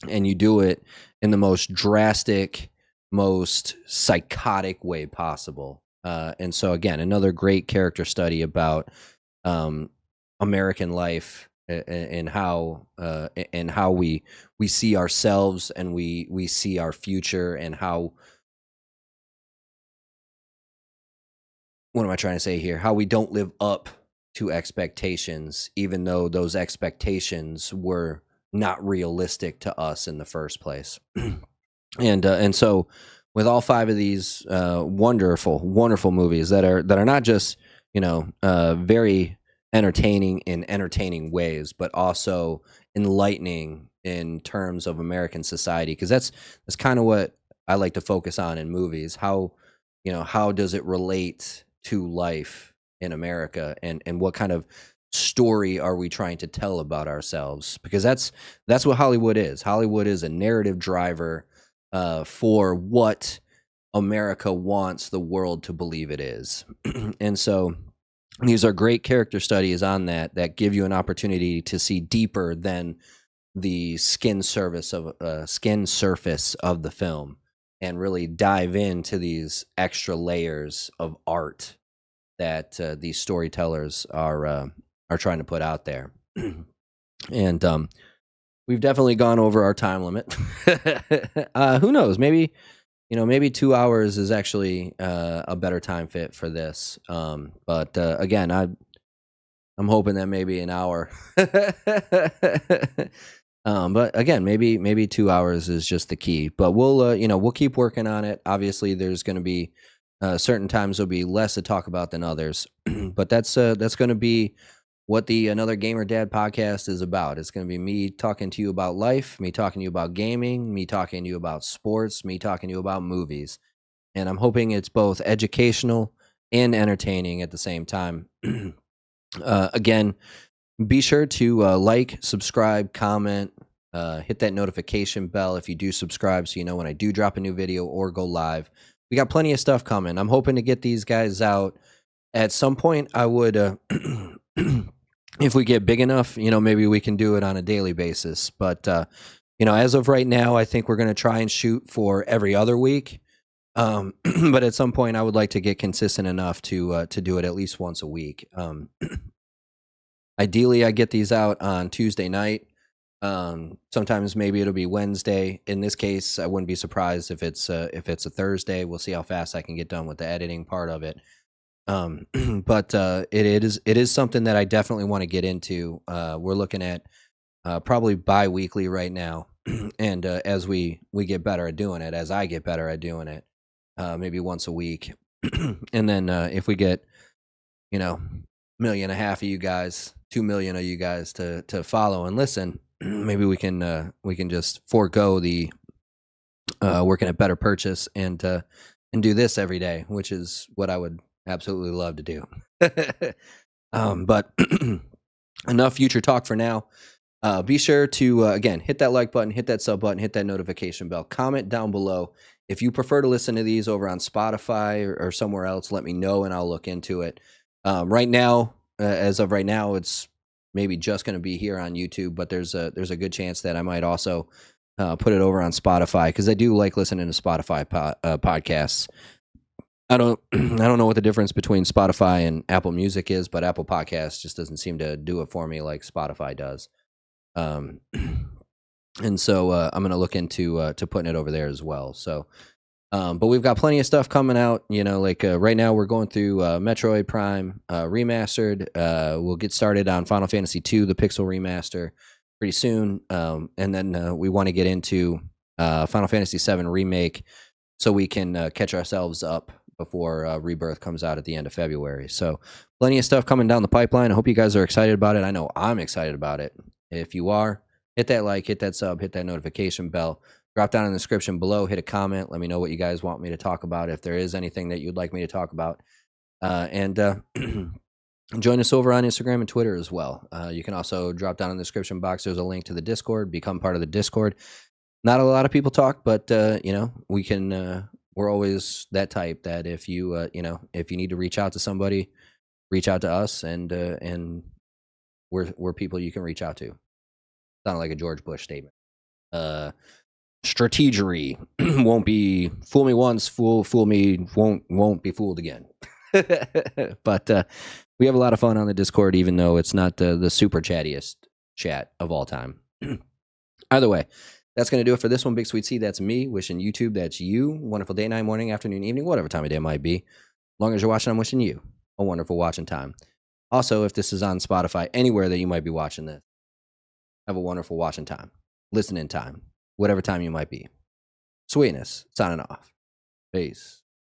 And you do it in the most drastic, most psychotic way possible. And so again, another great character study about American life, and how we see ourselves, and we see our future, and how, what am I trying to say here? How we don't live up to expectations, even though those expectations were not realistic to us in the first place. And so with all five of these wonderful, wonderful movies that are not just very entertaining in entertaining ways, but also enlightening in terms of American society. Because that's kind of what I like to focus on in movies. How does it relate to life in America, and what kind of story are we trying to tell about ourselves? Because that's what Hollywood is. Hollywood is a narrative driver for what America wants the world to believe it is. And so these are great character studies on that give you an opportunity to see deeper than the skin surface of the film, and really dive into these extra layers of art that these storytellers are trying to put out there. And we've definitely gone over our time limit. Who knows? Maybe 2 hours is actually a better time fit for this. But again, I'm hoping that maybe an hour. But again, maybe 2 hours is just the key. But we'll keep working on it. Obviously, there's going to be certain times there'll be less to talk about than others. But that's going to be what the Another Gamer Dad podcast is about. It's going to be me talking to you about life, me talking to you about gaming, me talking to you about sports, me talking to you about movies. And I'm hoping it's both educational and entertaining at the same time. Again, be sure to like, subscribe, comment, hit that notification bell if you do subscribe, so you know when I do drop a new video or go live. We got plenty of stuff coming. I'm hoping to get these guys out at some point. I would, if we get big enough, maybe we can do it on a daily basis. But, as of right now, I think we're going to try and shoot for every other week. But at some point, I would like to get consistent enough to do it at least once a week. Ideally, I get these out on Tuesday night. Sometimes maybe it'll be Wednesday. In this case, I wouldn't be surprised if it's a Thursday. We'll see how fast I can get done with the editing part of it. But it is something that I definitely want to get into. We're looking at probably bi-weekly right now, and as we get better at doing it, as I get better at doing it, maybe once a week. And then if we get 1.5 million of you guys, 2 million of you guys to follow and listen, maybe we can just forego the working at Better Purchase and do this every day, which is what I would absolutely love to do. But enough future talk for now. Be sure to again hit that like button, hit that sub button, hit that notification bell. Comment down below if you prefer to listen to these over on Spotify or somewhere else. Let me know and I'll look into it. Right now, as of right now, it's maybe just going to be here on YouTube, but there's a good chance that I might also put it over on Spotify, because I do like listening to Spotify podcasts. I don't know what the difference between Spotify and Apple Music is, but Apple Podcasts just doesn't seem to do it for me like Spotify does. And so I'm going to look into to putting it over there as well. So, but we've got plenty of stuff coming out. Right now we're going through Metroid Prime Remastered. We'll get started on Final Fantasy II, the Pixel Remaster, pretty soon. And then we want to get into Final Fantasy VII Remake, so we can catch ourselves up before Rebirth comes out at the end of February. So plenty of stuff coming down the pipeline. I hope you guys are excited about it. I know I'm excited about it. If you are, hit that like, hit that sub, hit that notification bell. Drop down in the description below, hit a comment. Let me know what you guys want me to talk about, if there is anything that you'd like me to talk about. And join us over on Instagram and Twitter as well. You can also drop down in the description box. There's a link to the Discord. Become part of the Discord. Not a lot of people talk, but we can. We're always that type that if you if you need to reach out to somebody, reach out to us, and we're people you can reach out to. Sounded like a George Bush statement. Strategery won't be fool me once, fool me won't be fooled again. But we have a lot of fun on the Discord, even though it's not the super chattiest chat of all time. Either way, that's going to do it for this one. BigSweetC, that's me. Wishing YouTube, that's you. Wonderful day, night, morning, afternoon, evening, whatever time of day it might be. As long as you're watching, I'm wishing you a wonderful watching time. Also, if this is on Spotify, anywhere that you might be watching this, have a wonderful watching time, listening time, whatever time you might be. Sweetness, signing off. Peace.